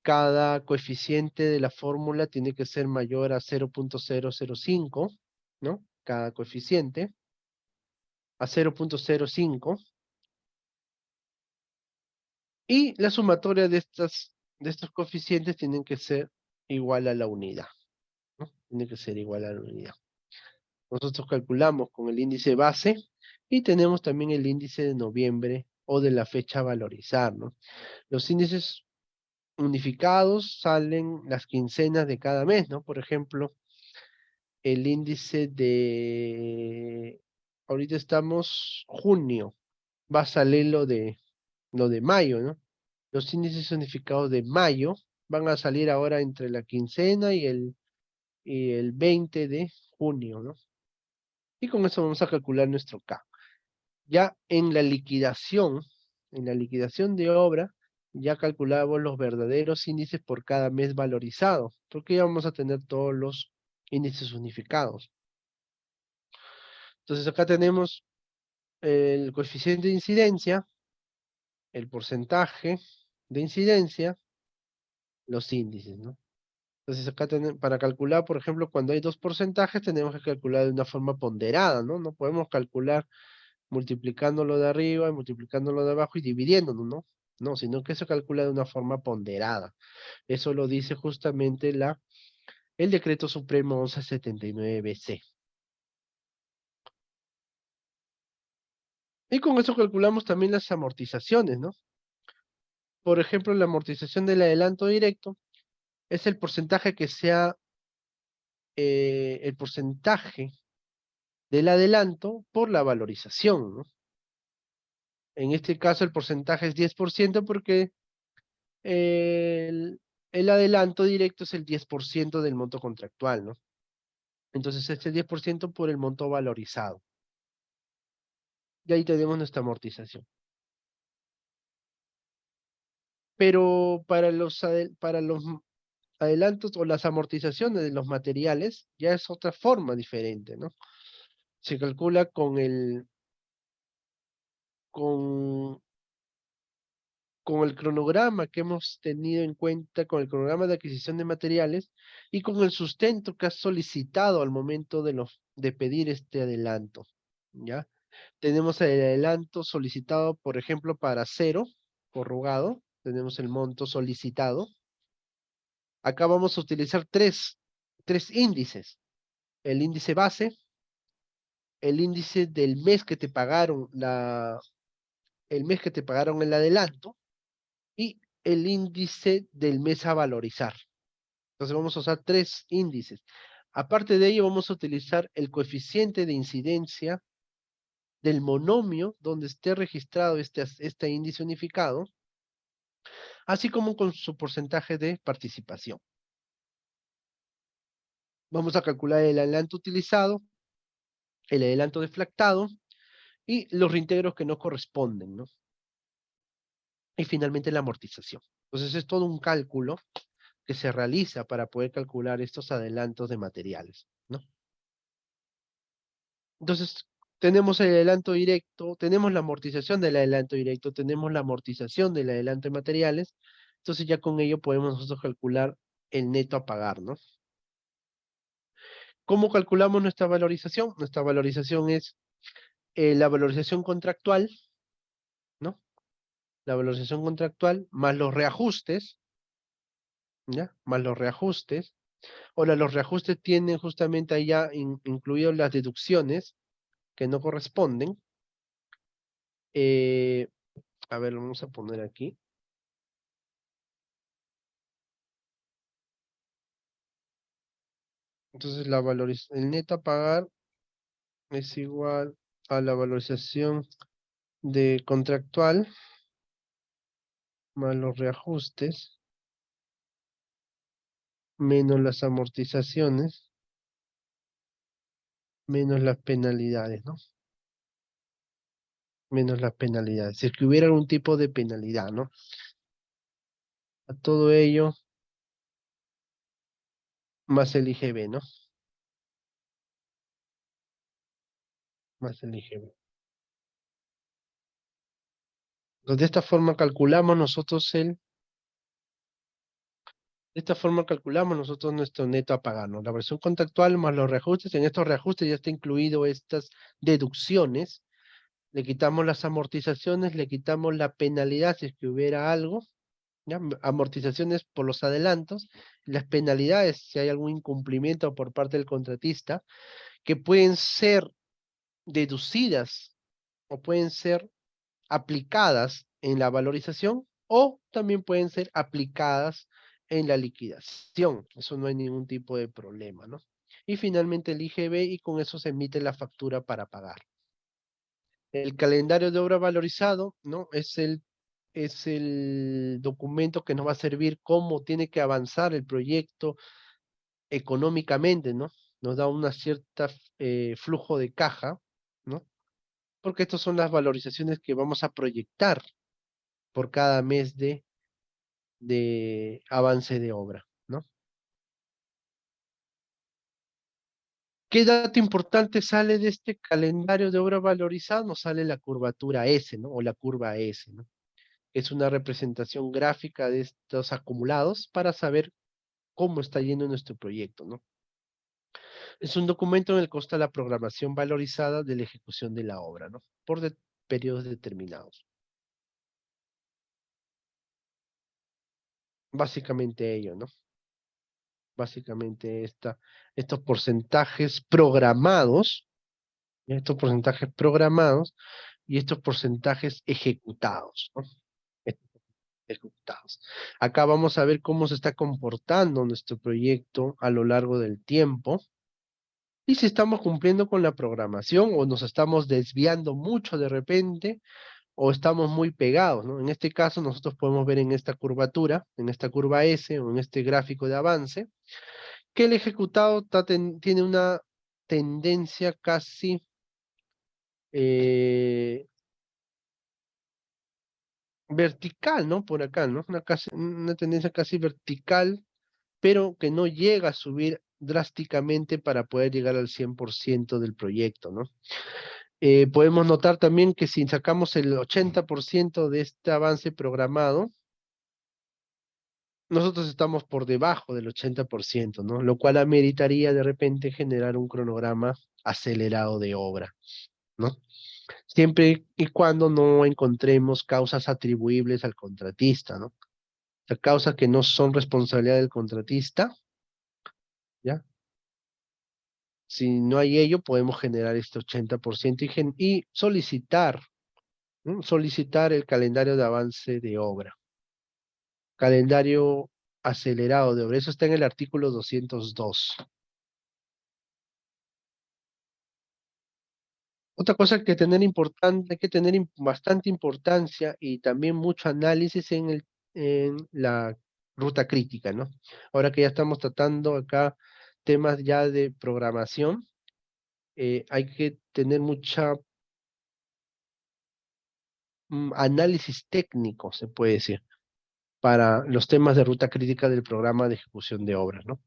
cada coeficiente de la fórmula tiene que ser mayor a 0.005, ¿no? Cada coeficiente a 0.05. Y la sumatoria de estos coeficientes tienen que ser igual a la unidad, ¿no? Tiene que ser igual a la unidad. Nosotros calculamos con el índice base y tenemos también el índice de noviembre o de la fecha a valorizar, ¿no? Los índices unificados salen las quincenas de cada mes, ¿no? Por ejemplo, el índice de, ahorita estamos junio, va a salir lo de mayo, ¿no? Los índices unificados de mayo van a salir ahora entre la quincena y el 20 de junio, ¿no? Y con eso vamos a calcular nuestro K. Ya en la liquidación de obra, ya calculamos los verdaderos índices por cada mes valorizado, porque ya vamos a tener todos los índices unificados. Entonces acá tenemos el coeficiente de incidencia, el porcentaje de incidencia, los índices, ¿no? Entonces acá para calcular, por ejemplo, cuando hay dos porcentajes, tenemos que calcular de una forma ponderada, ¿no? No podemos calcular multiplicándolo de arriba y multiplicándolo de abajo y dividiéndolo, ¿no? No, sino que se calcula de una forma ponderada. Eso lo dice justamente el Decreto Supremo 1179-BC. Y con eso calculamos también las amortizaciones, ¿no? Por ejemplo, la amortización del adelanto directo es el porcentaje que sea el porcentaje del adelanto por la valorización, ¿no? En este caso el porcentaje es 10% porque el adelanto directo es el 10% del monto contractual, ¿no? Entonces este 10% por el monto valorizado. Y ahí tenemos nuestra amortización. Pero para los adelantos o las amortizaciones de los materiales ya es otra forma diferente, ¿no? Se calcula con, con el cronograma que hemos tenido en cuenta, con el cronograma de adquisición de materiales y con el sustento que has solicitado al momento de pedir este adelanto, ¿ya? Tenemos el adelanto solicitado, por ejemplo, para acero corrugado, tenemos el monto solicitado. Acá vamos a utilizar tres índices, el índice base, el índice del mes que te pagaron el mes que te pagaron el adelanto y el índice del mes a valorizar. Entonces vamos a usar tres índices. Aparte de ello, vamos a utilizar el coeficiente de incidencia del monomio donde esté registrado este índice unificado, así como con su porcentaje de participación. Vamos a calcular el adelanto utilizado, el adelanto deflactado y los reintegros que no corresponden, ¿no? Y finalmente la amortización. Entonces es todo un cálculo que se realiza para poder calcular estos adelantos de materiales, ¿no? Entonces, tenemos el adelanto directo, tenemos la amortización del adelanto directo, tenemos la amortización del adelanto de materiales, entonces ya con ello podemos nosotros calcular el neto a pagar, ¿no? ¿Cómo calculamos nuestra valorización? Nuestra valorización es la valorización contractual, ¿no? La valorización contractual más los reajustes, ¿ya? Más los reajustes. Ahora, los reajustes tienen justamente allá incluidos las deducciones que no corresponden. Eh, a ver, lo vamos a poner aquí. Entonces, el neto a pagar es igual a la valorización de contractual más los reajustes menos las amortizaciones menos las penalidades, ¿no? Menos las penalidades. Si es que hubiera algún tipo de penalidad, ¿no? A todo ello más el IGB, ¿no? Más el IGB. Entonces, de esta forma calculamos nosotros De esta forma calculamos nosotros nuestro neto a pagar, ¿no? La versión contractual más los reajustes. En estos reajustes ya está incluido estas deducciones. Le quitamos las amortizaciones, le quitamos la penalidad si es que hubiera algo, ¿ya? Amortizaciones por los adelantos, las penalidades si hay algún incumplimiento por parte del contratista, que pueden ser deducidas o pueden ser aplicadas en la valorización o también pueden ser aplicadas en la liquidación. Eso no hay ningún tipo de problema, ¿no? Y finalmente el IGB y con eso se emite la factura para pagar. El calendario de obra valorizado, ¿no? Es el documento que nos va a servir cómo tiene que avanzar el proyecto económicamente, ¿no? Nos da una cierta flujo de caja, ¿no? Porque estas son las valorizaciones que vamos a proyectar por cada mes de avance de obra, ¿no? ¿Qué dato importante sale de este calendario de obra valorizado? Nos sale la curvatura S, ¿no? O la curva S, ¿no? Es una representación gráfica de estos acumulados para saber cómo está yendo nuestro proyecto, ¿no? Es un documento en el que consta la programación valorizada de la ejecución de la obra, ¿no? Por periodos determinados. Básicamente ello, ¿no? Básicamente estos porcentajes programados, y estos porcentajes ejecutados, ¿no? Ejecutados. Acá vamos a ver cómo se está comportando nuestro proyecto a lo largo del tiempo y si estamos cumpliendo con la programación o nos estamos desviando mucho de repente o estamos muy pegados, ¿no? En este caso nosotros podemos ver en esta curvatura, en esta curva S o en este gráfico de avance, que el ejecutado tiene una tendencia casi eh, vertical, ¿no? Por acá, ¿no? Una tendencia casi vertical, pero que no llega a subir drásticamente para poder llegar al 100% del proyecto, ¿no? Podemos notar también que si sacamos el 80% de este avance programado, nosotros estamos por debajo del 80%, ¿no? Lo cual ameritaría de repente generar un cronograma acelerado de obra, ¿no? Siempre y cuando no encontremos causas atribuibles al contratista, ¿no? O sea, causas que no son responsabilidad del contratista, ¿ya? Si no hay ello, podemos generar este 80% y solicitar, ¿no? Solicitar el calendario de avance de obra. Calendario acelerado de obra. Eso está en el artículo 202. Otra cosa que tener importante, hay que tener bastante importancia y también mucho análisis en la ruta crítica, ¿no? Ahora que ya estamos tratando acá temas ya de programación, hay que tener mucha análisis técnico, se puede decir, para los temas de ruta crítica del programa de ejecución de obras, ¿no?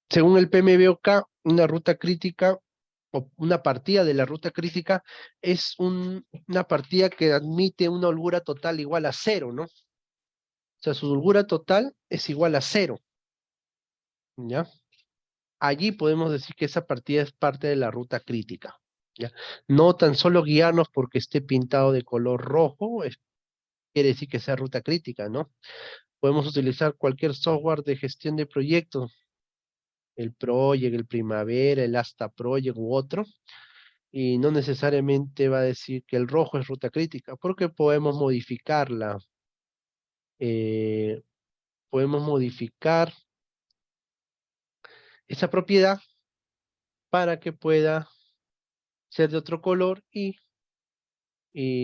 Según el PMBOK, una ruta crítica o una partida de la ruta crítica es una partida que admite una holgura total igual a cero, ¿no? O sea, su holgura total es igual a cero, ¿ya? Allí podemos decir que esa partida es parte de la ruta crítica, ¿ya? No tan solo guiarnos porque esté pintado de color rojo, quiere decir que sea ruta crítica, ¿no? Podemos utilizar cualquier software de gestión de proyectos, el Project, el Primavera, el Asta Project u otro, y no necesariamente va a decir que el rojo es ruta crítica, porque eh, podemos modificar esa propiedad para que pueda ser de otro color y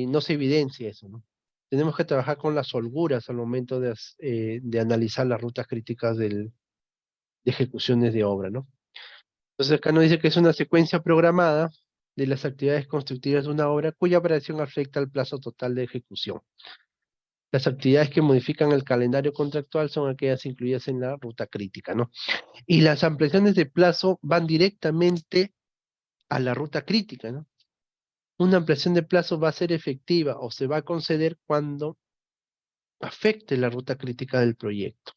no se evidencie eso, ¿no? Tenemos que trabajar con las holguras al momento de analizar las rutas críticas de ejecuciones de obra, ¿no? Entonces acá nos dice que es una secuencia programada de las actividades constructivas de una obra cuya operación afecta al plazo total de ejecución. Las actividades que modifican el calendario contractual son aquellas incluidas en la ruta crítica, ¿no? Y las ampliaciones de plazo van directamente a la ruta crítica, ¿no? Una ampliación de plazo va a ser efectiva o se va a conceder cuando afecte la ruta crítica del proyecto.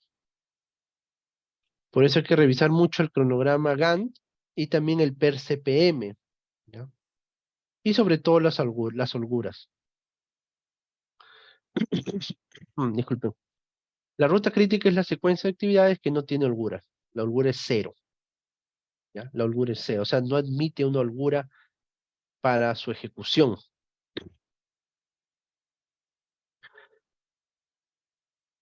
Por eso hay que revisar mucho el cronograma Gantt y también el PER-CPM, ¿ya? Y sobre todo las holguras. Disculpen. La ruta crítica es la secuencia de actividades que no tiene holgura. La holgura es cero, ¿ya? La holgura es cero, o sea, no admite una holgura para su ejecución.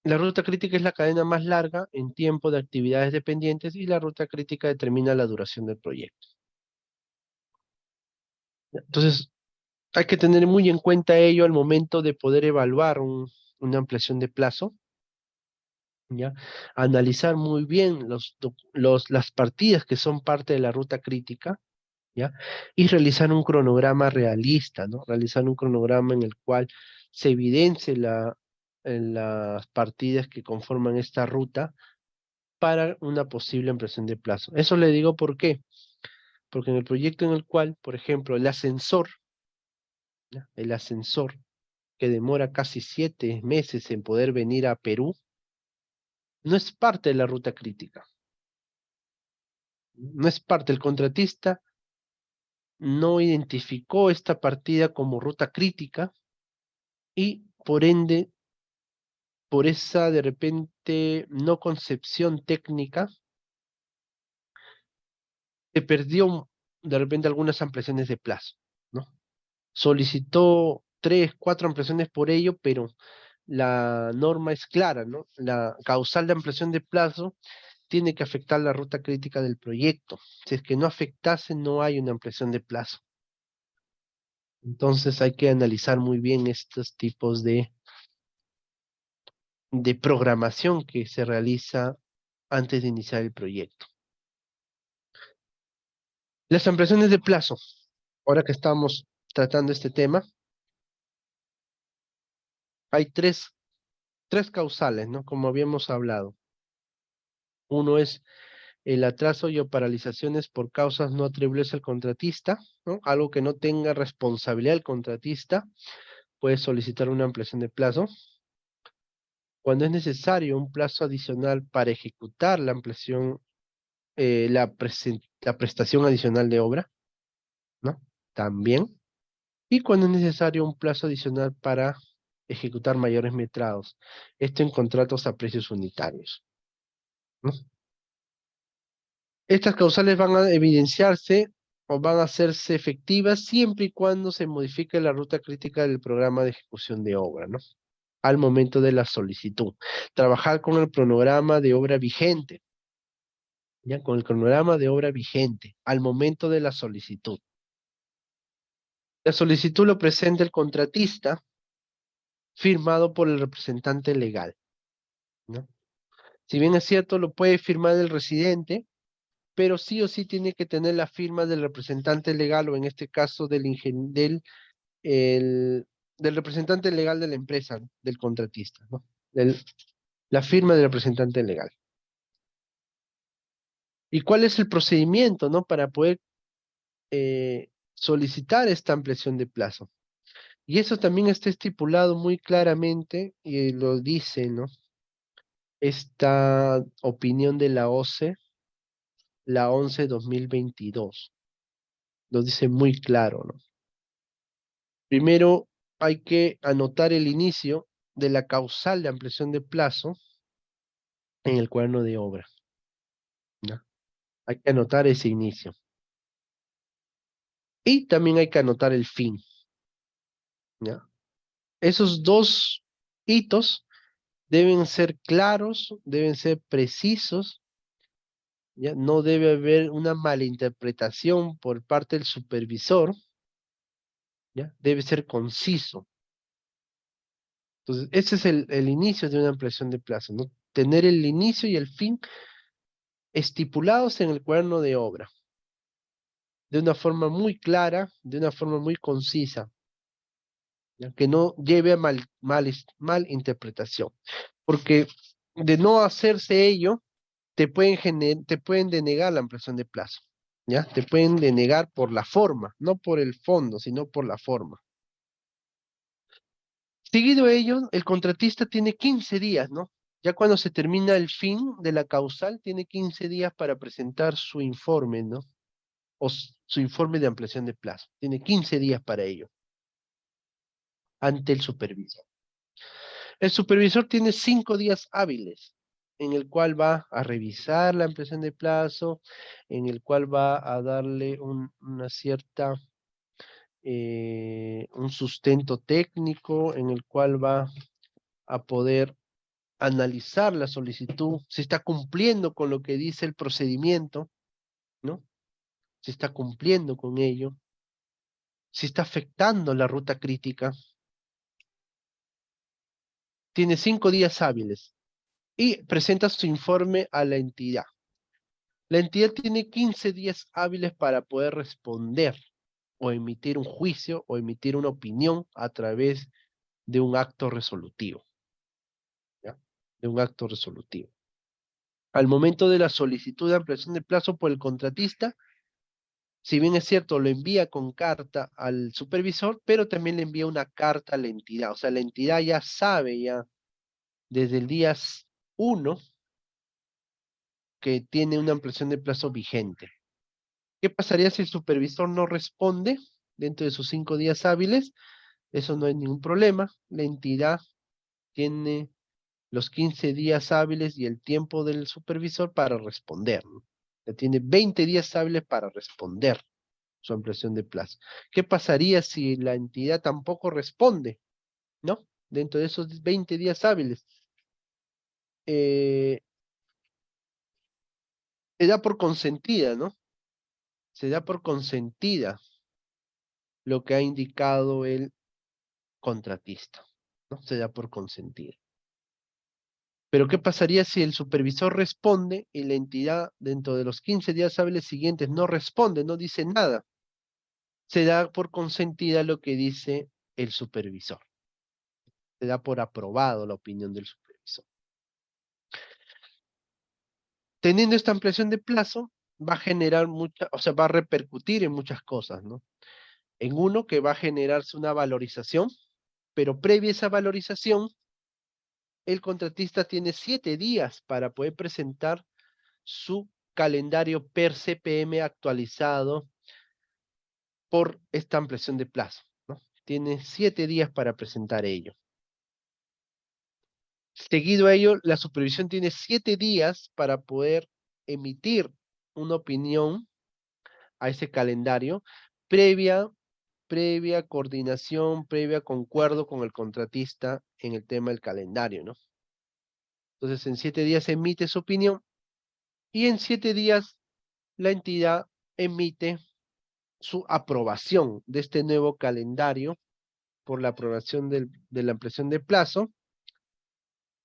La ruta crítica es la cadena más larga en tiempo de actividades dependientes y la ruta crítica determina la duración del proyecto. Entonces, hay que tener muy en cuenta ello al momento de poder evaluar una ampliación de plazo, ¿ya? Analizar muy bien las partidas que son parte de la ruta crítica, ¿ya? Y realizar un cronograma realista, ¿no? Realizar un cronograma en el cual se evidencie las partidas que conforman esta ruta para una posible ampliación de plazo. Eso le digo por qué. Porque en el proyecto en el cual, por ejemplo, el ascensor, ¿ya? El ascensor que demora casi 7 meses en poder venir a Perú, no es parte de la ruta crítica. No es parte. El contratista no identificó esta partida como ruta crítica y por ende, por esa de repente no concepción técnica, se perdió de repente algunas ampliaciones de plazo, ¿no? Solicitó 3, 4 ampliaciones por ello, pero la norma es clara, ¿no? La causal de ampliación de plazo tiene que afectar la ruta crítica del proyecto. Si es que no afectase, no hay una ampliación de plazo. Entonces hay que analizar muy bien estos tipos de programación que se realiza antes de iniciar el proyecto. Las ampliaciones de plazo. Ahora que estamos tratando este tema, hay tres causales, ¿no? Como habíamos hablado. Uno es el atraso y o paralizaciones por causas no atribuibles al contratista, ¿no? Algo que no tenga responsabilidad el contratista, puede solicitar una ampliación de plazo. Cuando es necesario un plazo adicional para ejecutar la ampliación, la prestación adicional de obra, ¿no? También. Y cuando es necesario un plazo adicional para ejecutar mayores metrados. Esto en contratos a precios unitarios, ¿no? Estas causales van a evidenciarse o van a hacerse efectivas siempre y cuando se modifique la ruta crítica del programa de ejecución de obra, ¿no? Al momento de la solicitud. Trabajar con el cronograma de obra vigente, ¿ya? Con el cronograma de obra vigente al momento de la solicitud. La solicitud lo presenta el contratista firmado por el representante legal, ¿no? Si bien es cierto, lo puede firmar el residente, pero sí o sí tiene que tener la firma del representante legal o en este caso del representante legal de la empresa, del contratista, ¿no? La firma del representante legal. ¿Y cuál es el procedimiento, ¿no? Para poder solicitar esta ampliación de plazo? Y eso también está estipulado muy claramente y lo dice, ¿no? Esta opinión de la OCE, la 11/2022, lo dice muy claro, ¿no? Primero hay que anotar el inicio de la causal de ampliación de plazo en el cuaderno de obra, ¿ya? Hay que anotar ese inicio. Y también hay que anotar el fin, ¿ya? Esos dos hitos deben ser claros, deben ser precisos, ¿ya? No debe haber una malinterpretación por parte del supervisor, ¿ya? Debe ser conciso. Entonces, ese es el inicio de una ampliación de plazo, ¿no? Tener el inicio y el fin estipulados en el cuaderno de obra, de una forma muy clara, de una forma muy concisa, ¿ya? Que no lleve a mal interpretación. Porque de no hacerse ello, te pueden denegar la ampliación de plazo, ¿ya? Te pueden denegar por la forma, no por el fondo, sino por la forma. Seguido ello, el contratista tiene 15 días, ¿no? Ya cuando se termina el fin de la causal, tiene 15 días para presentar su informe, ¿no? O su informe de ampliación de plazo. Tiene 15 días para ello, ante el supervisor. El supervisor tiene 5 días hábiles, en el cual va a revisar la ampliación de plazo, en el cual va a darle una cierta, un sustento técnico, en el cual va a poder analizar la solicitud, si está cumpliendo con lo que dice el procedimiento, ¿no? Si está cumpliendo con ello, si está afectando la ruta crítica. Tiene 5 días hábiles y presenta su informe a la entidad. La entidad tiene 15 días hábiles para poder responder o emitir un juicio o emitir una opinión a través de un acto resolutivo, ¿ya? De un acto resolutivo. Al momento de la solicitud de ampliación de plazo por el contratista, si bien es cierto, lo envía con carta al supervisor, pero también le envía una carta a la entidad. O sea, la entidad ya sabe ya desde el día 1 que tiene una ampliación de plazo vigente. ¿Qué pasaría si el supervisor no responde dentro de sus 5 días hábiles? Eso no hay ningún problema. La entidad tiene los 15 días hábiles y el tiempo del supervisor para responder, ¿no? Ya tiene 20 días hábiles para responder su ampliación de plazo. ¿Qué pasaría si la entidad tampoco responde, ¿no? Dentro de esos 20 días hábiles. Se da por consentida, ¿no? Se da por consentida lo que ha indicado el contratista, ¿no? Se da por consentida. Pero ¿qué pasaría si el supervisor responde y la entidad dentro de los 15 días hábiles siguientes no responde, no dice nada? Se da por consentida lo que dice el supervisor. Se da por aprobado la opinión del supervisor. Teniendo esta ampliación de plazo, va a generar mucha, o sea, va a repercutir en muchas cosas, ¿no? En uno, que va a generarse una valorización, pero previa a esa valorización, el contratista tiene 7 días para poder presentar su calendario per CPM actualizado por esta ampliación de plazo, ¿no? Tiene 7 días para presentar ello. Seguido a ello, la supervisión tiene 7 días para poder emitir una opinión a ese calendario previa, previa coordinación, previa concuerdo con el contratista en el tema del calendario, ¿no? Entonces, en 7 días emite su opinión y en 7 días la entidad emite su aprobación de este nuevo calendario por la aprobación de la ampliación de plazo.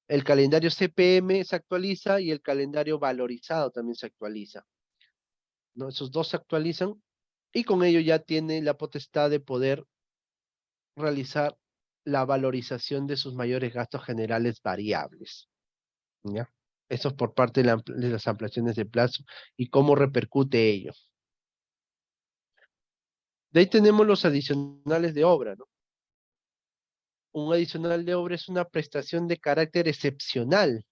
El calendario CPM se actualiza y el calendario valorizado también se actualiza, ¿no? Esos dos se actualizan y con ello ya tiene la potestad de poder realizar la valorización de sus mayores gastos generales variables, ¿ya? Eso es por parte de las ampliaciones de plazo y cómo repercute ello. De ahí tenemos los adicionales de obra, ¿no? Un adicional de obra es una prestación de carácter excepcional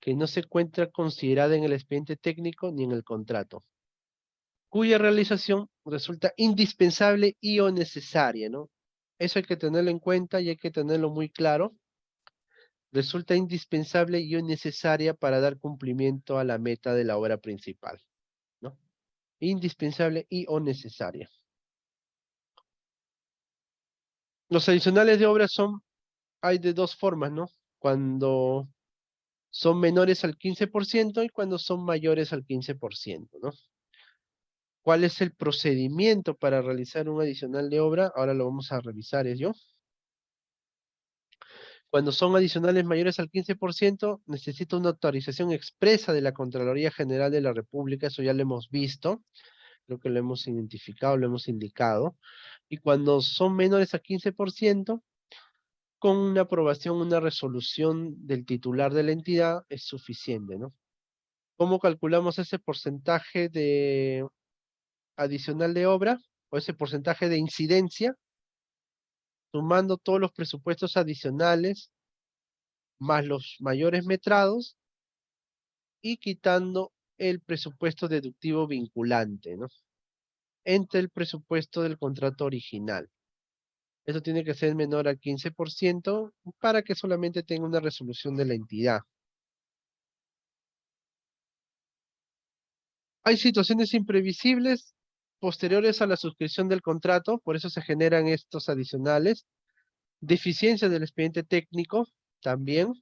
que no se encuentra considerada en el expediente técnico ni en el contrato, cuya realización resulta indispensable y o necesaria, ¿no? Eso hay que tenerlo en cuenta y hay que tenerlo muy claro. Resulta indispensable y o necesaria para dar cumplimiento a la meta de la obra principal, ¿no? Indispensable y o necesaria. Los adicionales de obra hay de dos formas, ¿no? Cuando son menores al 15% y cuando son mayores al 15%, ¿no? ¿Cuál es el procedimiento para realizar un adicional de obra? Ahora lo vamos a revisar, ¿es yo? Cuando son adicionales mayores al 15%, necesita una autorización expresa de la Contraloría General de la República, eso ya lo hemos visto, creo que lo hemos identificado, lo hemos indicado. Y cuando son menores a 15%, con una aprobación, una resolución del titular de la entidad es suficiente, ¿no? ¿Cómo calculamos ese porcentaje de adicional de obra o ese porcentaje de incidencia? Sumando todos los presupuestos adicionales más los mayores metrados y quitando el presupuesto deductivo vinculante, ¿no? Entre el presupuesto del contrato original. Eso tiene que ser menor al 15% para que solamente tenga una resolución de la entidad. Hay situaciones imprevisibles posteriores a la suscripción del contrato, por eso se generan estos adicionales. Deficiencia del expediente técnico también.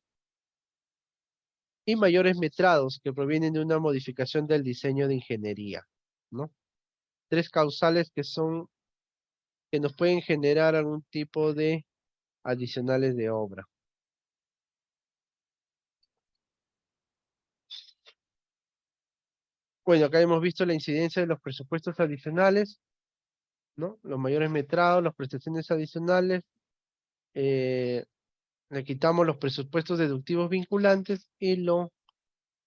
Y mayores metrados que provienen de una modificación del diseño de ingeniería, ¿no? Tres causales que nos pueden generar algún tipo de adicionales de obra. Bueno, acá hemos visto la incidencia de los presupuestos adicionales, ¿no? Los mayores metrados, las prestaciones adicionales, eh, le quitamos los presupuestos deductivos vinculantes y lo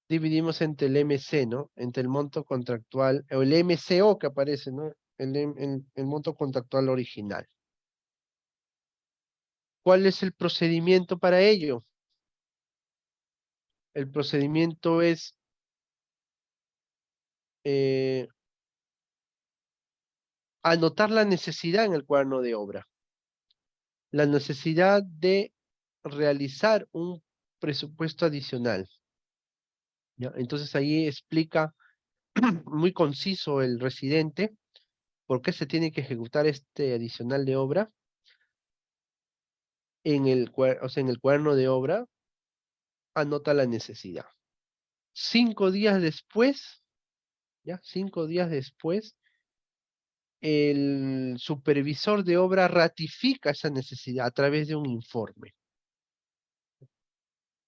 dividimos entre el MC, ¿no? Entre el monto contractual, o el MCO que aparece, ¿no? El monto contractual original. ¿Cuál es el procedimiento para ello? El procedimiento es eh, anotar la necesidad en el cuaderno de obra, la necesidad de realizar un presupuesto adicional, ¿ya? Entonces ahí explica muy conciso el residente por qué se tiene que ejecutar este adicional de obra o sea, en el cuaderno de obra, anota la necesidad. 5 días después, ¿ya? 5 días después, el supervisor de obra ratifica esa necesidad a través de un informe.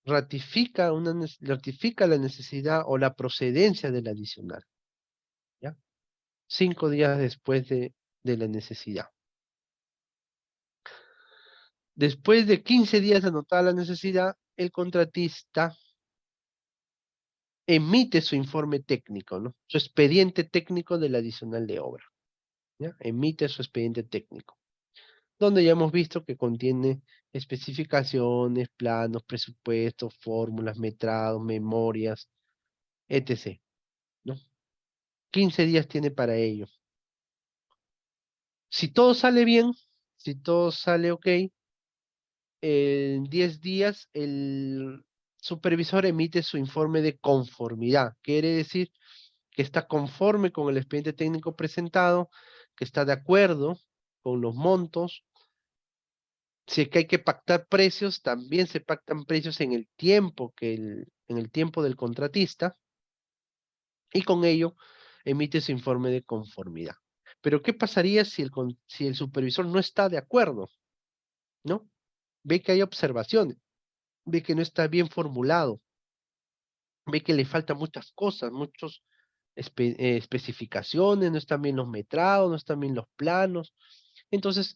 Ratifica la necesidad o la procedencia del adicional, ¿ya? 5 días después de la necesidad. Después de 15 días de anotar la necesidad, el contratista emite su informe técnico, ¿no? Su expediente técnico del adicional de obra, ¿ya? Emite su expediente técnico, donde ya hemos visto que contiene especificaciones, planos, presupuestos, fórmulas, metrados, memorias, etc., ¿no? 15 días tiene para ello. Si todo sale bien, si todo sale ok, en 10 días el supervisor emite su informe de conformidad. Quiere decir que está conforme con el expediente técnico presentado, que está de acuerdo con los montos. Si es que hay que pactar precios, también se pactan precios en el tiempo en el tiempo del contratista, y con ello emite su informe de conformidad. Pero ¿qué pasaría si el supervisor no está de acuerdo? ¿No? Ve que hay observaciones, ve que no está bien formulado, ve que le faltan muchas cosas, muchas especificaciones, no están bien los metrados, no están bien los planos. Entonces,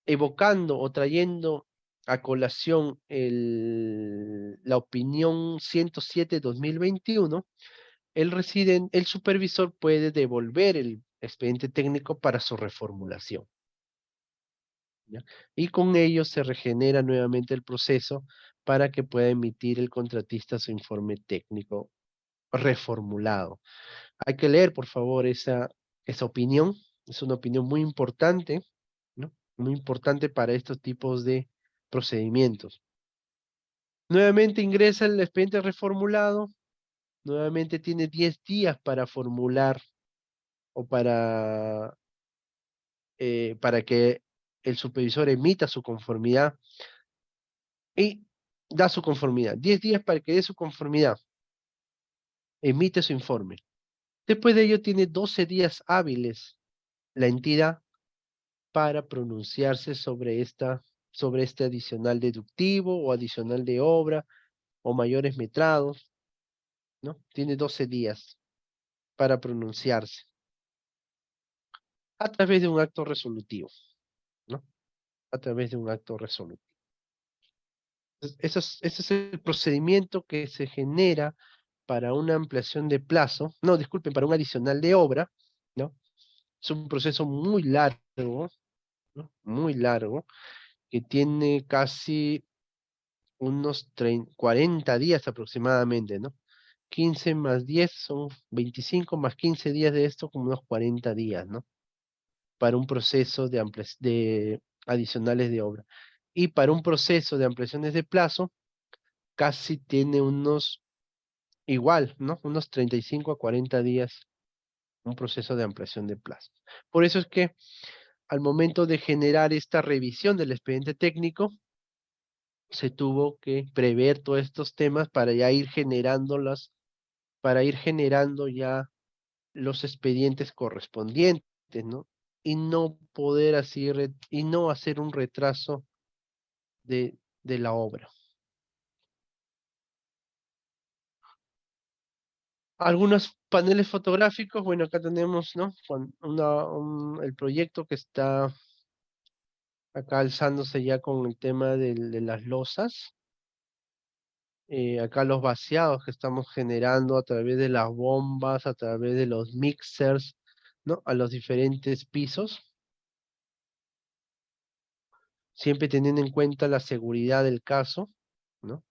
evocando o trayendo a colación la opinión 107/2021, el supervisor puede devolver el expediente técnico para su reformulación, ¿ya? Y con ello se regenera nuevamente el proceso para que pueda emitir el contratista su informe técnico reformulado. Hay que leer, por favor, esa opinión. Es una opinión muy importante, ¿no? Muy importante para estos tipos de procedimientos. Nuevamente ingresa el expediente reformulado, nuevamente tiene 10 días para formular o para que el supervisor emita su conformidad y da su conformidad. 10 días para que dé su conformidad, emite su informe. Después de ello tiene 12 días hábiles la entidad para pronunciarse sobre este adicional deductivo o adicional de obra o mayores metrados, ¿no? Tiene 12 días para pronunciarse a través de un acto resolutivo, ¿no? A través de un acto resolutivo. Ese es el procedimiento que se genera para una ampliación de plazo, no, disculpen, para un adicional de obra, ¿no? Es un proceso muy largo, ¿no? Muy largo, que tiene casi unos 40 días aproximadamente, ¿no? 15 más 10 son 25 más 15 días de esto, como unos 40 días, ¿no? Para un proceso de adicionales de obra. Y para un proceso de ampliaciones de plazo, casi tiene unos, igual, ¿no? Unos 35 a 40 días un proceso de ampliación de plazo. Por eso es que al momento de generar esta revisión del expediente técnico, se tuvo que prever todos estos temas para ya ir generándolas, para ir generando ya los expedientes correspondientes, ¿no? Y no poder así, y no hacer un retraso de la obra. Algunos paneles fotográficos, bueno, acá tenemos, ¿no? El proyecto que está acá alzándose ya con el tema de las losas. Acá los vaciados que estamos generando a través de las bombas, a través de los mixers, ¿no? A los diferentes pisos, siempre teniendo en cuenta la seguridad del caso, ¿no?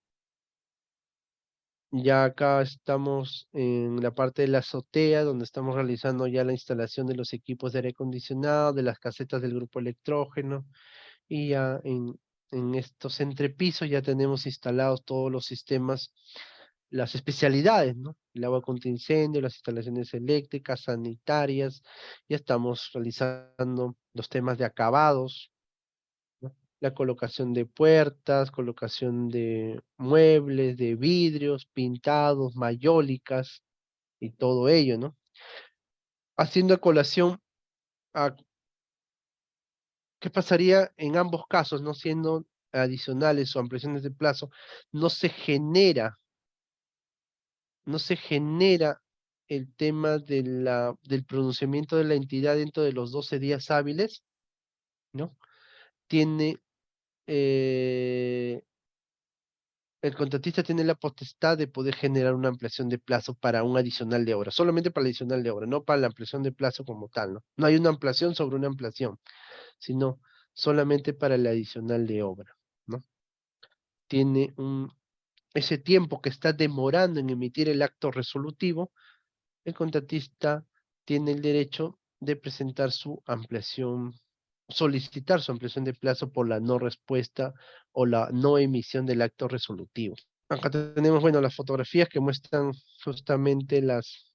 Ya acá estamos en la parte de la azotea, donde estamos realizando ya la instalación de los equipos de aire acondicionado, de las casetas del grupo electrógeno, y ya en estos entrepisos ya tenemos instalados todos los sistemas, las especialidades, ¿no? El agua contra incendio, las instalaciones eléctricas, sanitarias, ya estamos realizando los temas de acabados, ¿no? La colocación de puertas, colocación de muebles, de vidrios, pintados, mayólicas y todo ello, ¿no? Haciendo a colación a qué pasaría en ambos casos, no siendo adicionales o ampliaciones de plazo, no se genera, no se genera el tema del pronunciamiento de la entidad dentro de los 12 días hábiles, ¿no? Tiene eh, el contratista tiene la potestad de poder generar una ampliación de plazo para un adicional de obra, solamente para el adicional de obra, no para la ampliación de plazo como tal, ¿no? No hay una ampliación sobre una ampliación, sino solamente para el adicional de obra, ¿no? Tiene ese tiempo que está demorando en emitir el acto resolutivo, el contratista tiene el derecho de presentar su ampliación, solicitar su ampliación de plazo por la no respuesta o la no emisión del acto resolutivo. Acá tenemos, bueno, las fotografías que muestran justamente las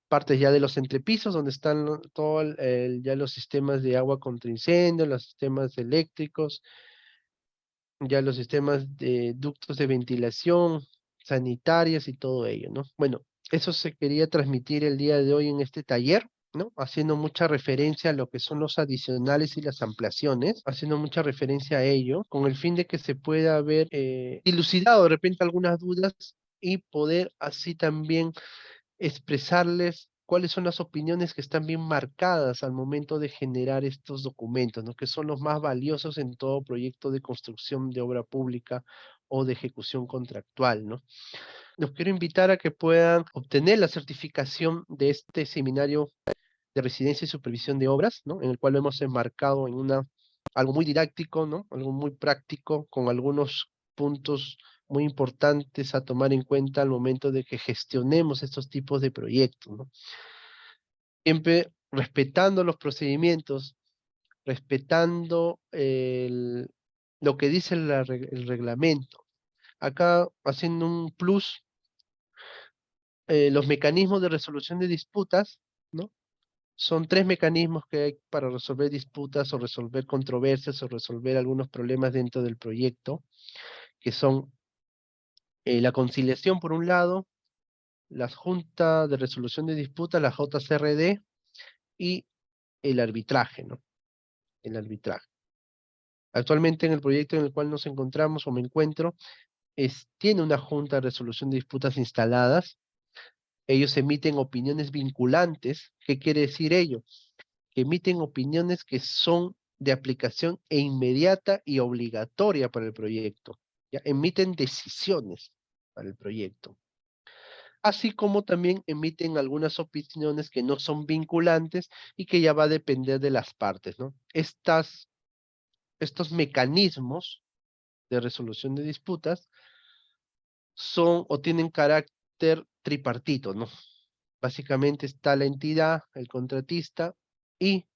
partes ya de los entrepisos, donde están todos ya los sistemas de agua contra incendio, los sistemas eléctricos, ya los sistemas de ductos de ventilación, sanitarias y todo ello, ¿no? Bueno, eso se quería transmitir el día de hoy en este taller, ¿no? Haciendo mucha referencia a lo que son los adicionales y las ampliaciones, haciendo mucha referencia a ello, con el fin de que se pueda haber dilucidado de repente algunas dudas y poder así también expresarles cuáles son las opiniones que están bien marcadas al momento de generar estos documentos, ¿no? Que son los más valiosos en todo proyecto de construcción de obra pública o de ejecución contractual, ¿no? Los quiero invitar a que puedan obtener la certificación de este seminario de residencia y supervisión de obras, ¿no? En el cual lo hemos enmarcado en algo muy didáctico, ¿no? Algo muy práctico, con algunos puntos muy importantes a tomar en cuenta al momento de que gestionemos estos tipos de proyectos, ¿no? Siempre respetando los procedimientos, respetando lo que dice el reglamento. Acá haciendo un plus, los mecanismos de resolución de disputas, ¿no? Son tres mecanismos que hay para resolver disputas o resolver controversias o resolver algunos problemas dentro del proyecto, que son la conciliación por un lado, la Junta de Resolución de Disputas, la JCRD, y el arbitraje, ¿no? El arbitraje. Actualmente en el proyecto en el cual nos encontramos o me encuentro, tiene una Junta de Resolución de Disputas instaladas. Ellos emiten opiniones vinculantes. ¿Qué quiere decir ello? Que emiten opiniones que son de aplicación e inmediata y obligatoria para el proyecto. ¿Ya? Emiten decisiones para el proyecto. Así como también emiten algunas opiniones que no son vinculantes y que ya va a depender de las partes, ¿no? Estos mecanismos de resolución de disputas son o tienen carácter tripartito, ¿no? Básicamente está la entidad, el contratista y,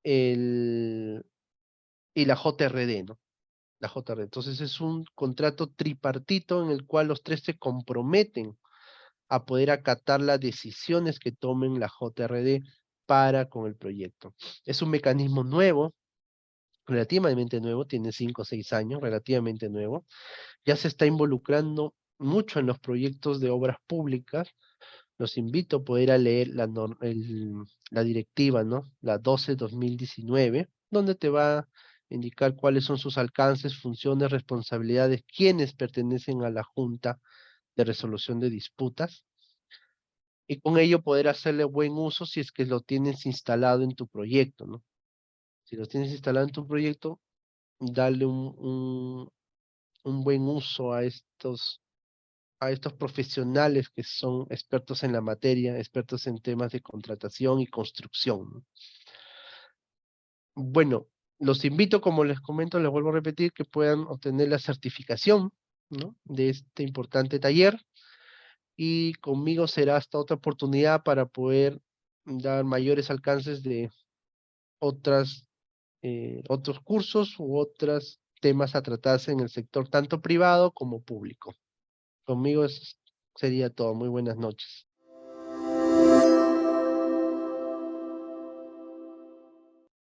el, y la JRD, ¿no? La JRD. Entonces es un contrato tripartito en el cual los tres se comprometen a poder acatar las decisiones que tomen la JRD para con el proyecto. Es un mecanismo nuevo, relativamente nuevo, tiene 5 o 6 años, relativamente nuevo. Ya se está involucrando mucho en los proyectos de obras públicas. Los invito a poder a leer la directiva, ¿no? La 12/2019, donde te va a indicar cuáles son sus alcances, funciones, responsabilidades, quiénes pertenecen a la Junta de Resolución de Disputas, y con ello poder hacerle buen uso si es que lo tienes instalado en tu proyecto, ¿no? Si lo tienes instalado en tu proyecto, darle un buen uso a estos profesionales que son expertos en la materia, expertos en temas de contratación y construcción, ¿no? Bueno, los invito, como les comento, les vuelvo a repetir, que puedan obtener la certificación, ¿no? De este importante taller, y conmigo será hasta otra oportunidad para poder dar mayores alcances de otras, otros cursos u otros temas a tratarse en el sector tanto privado como público. Conmigo sería todo. Muy buenas noches.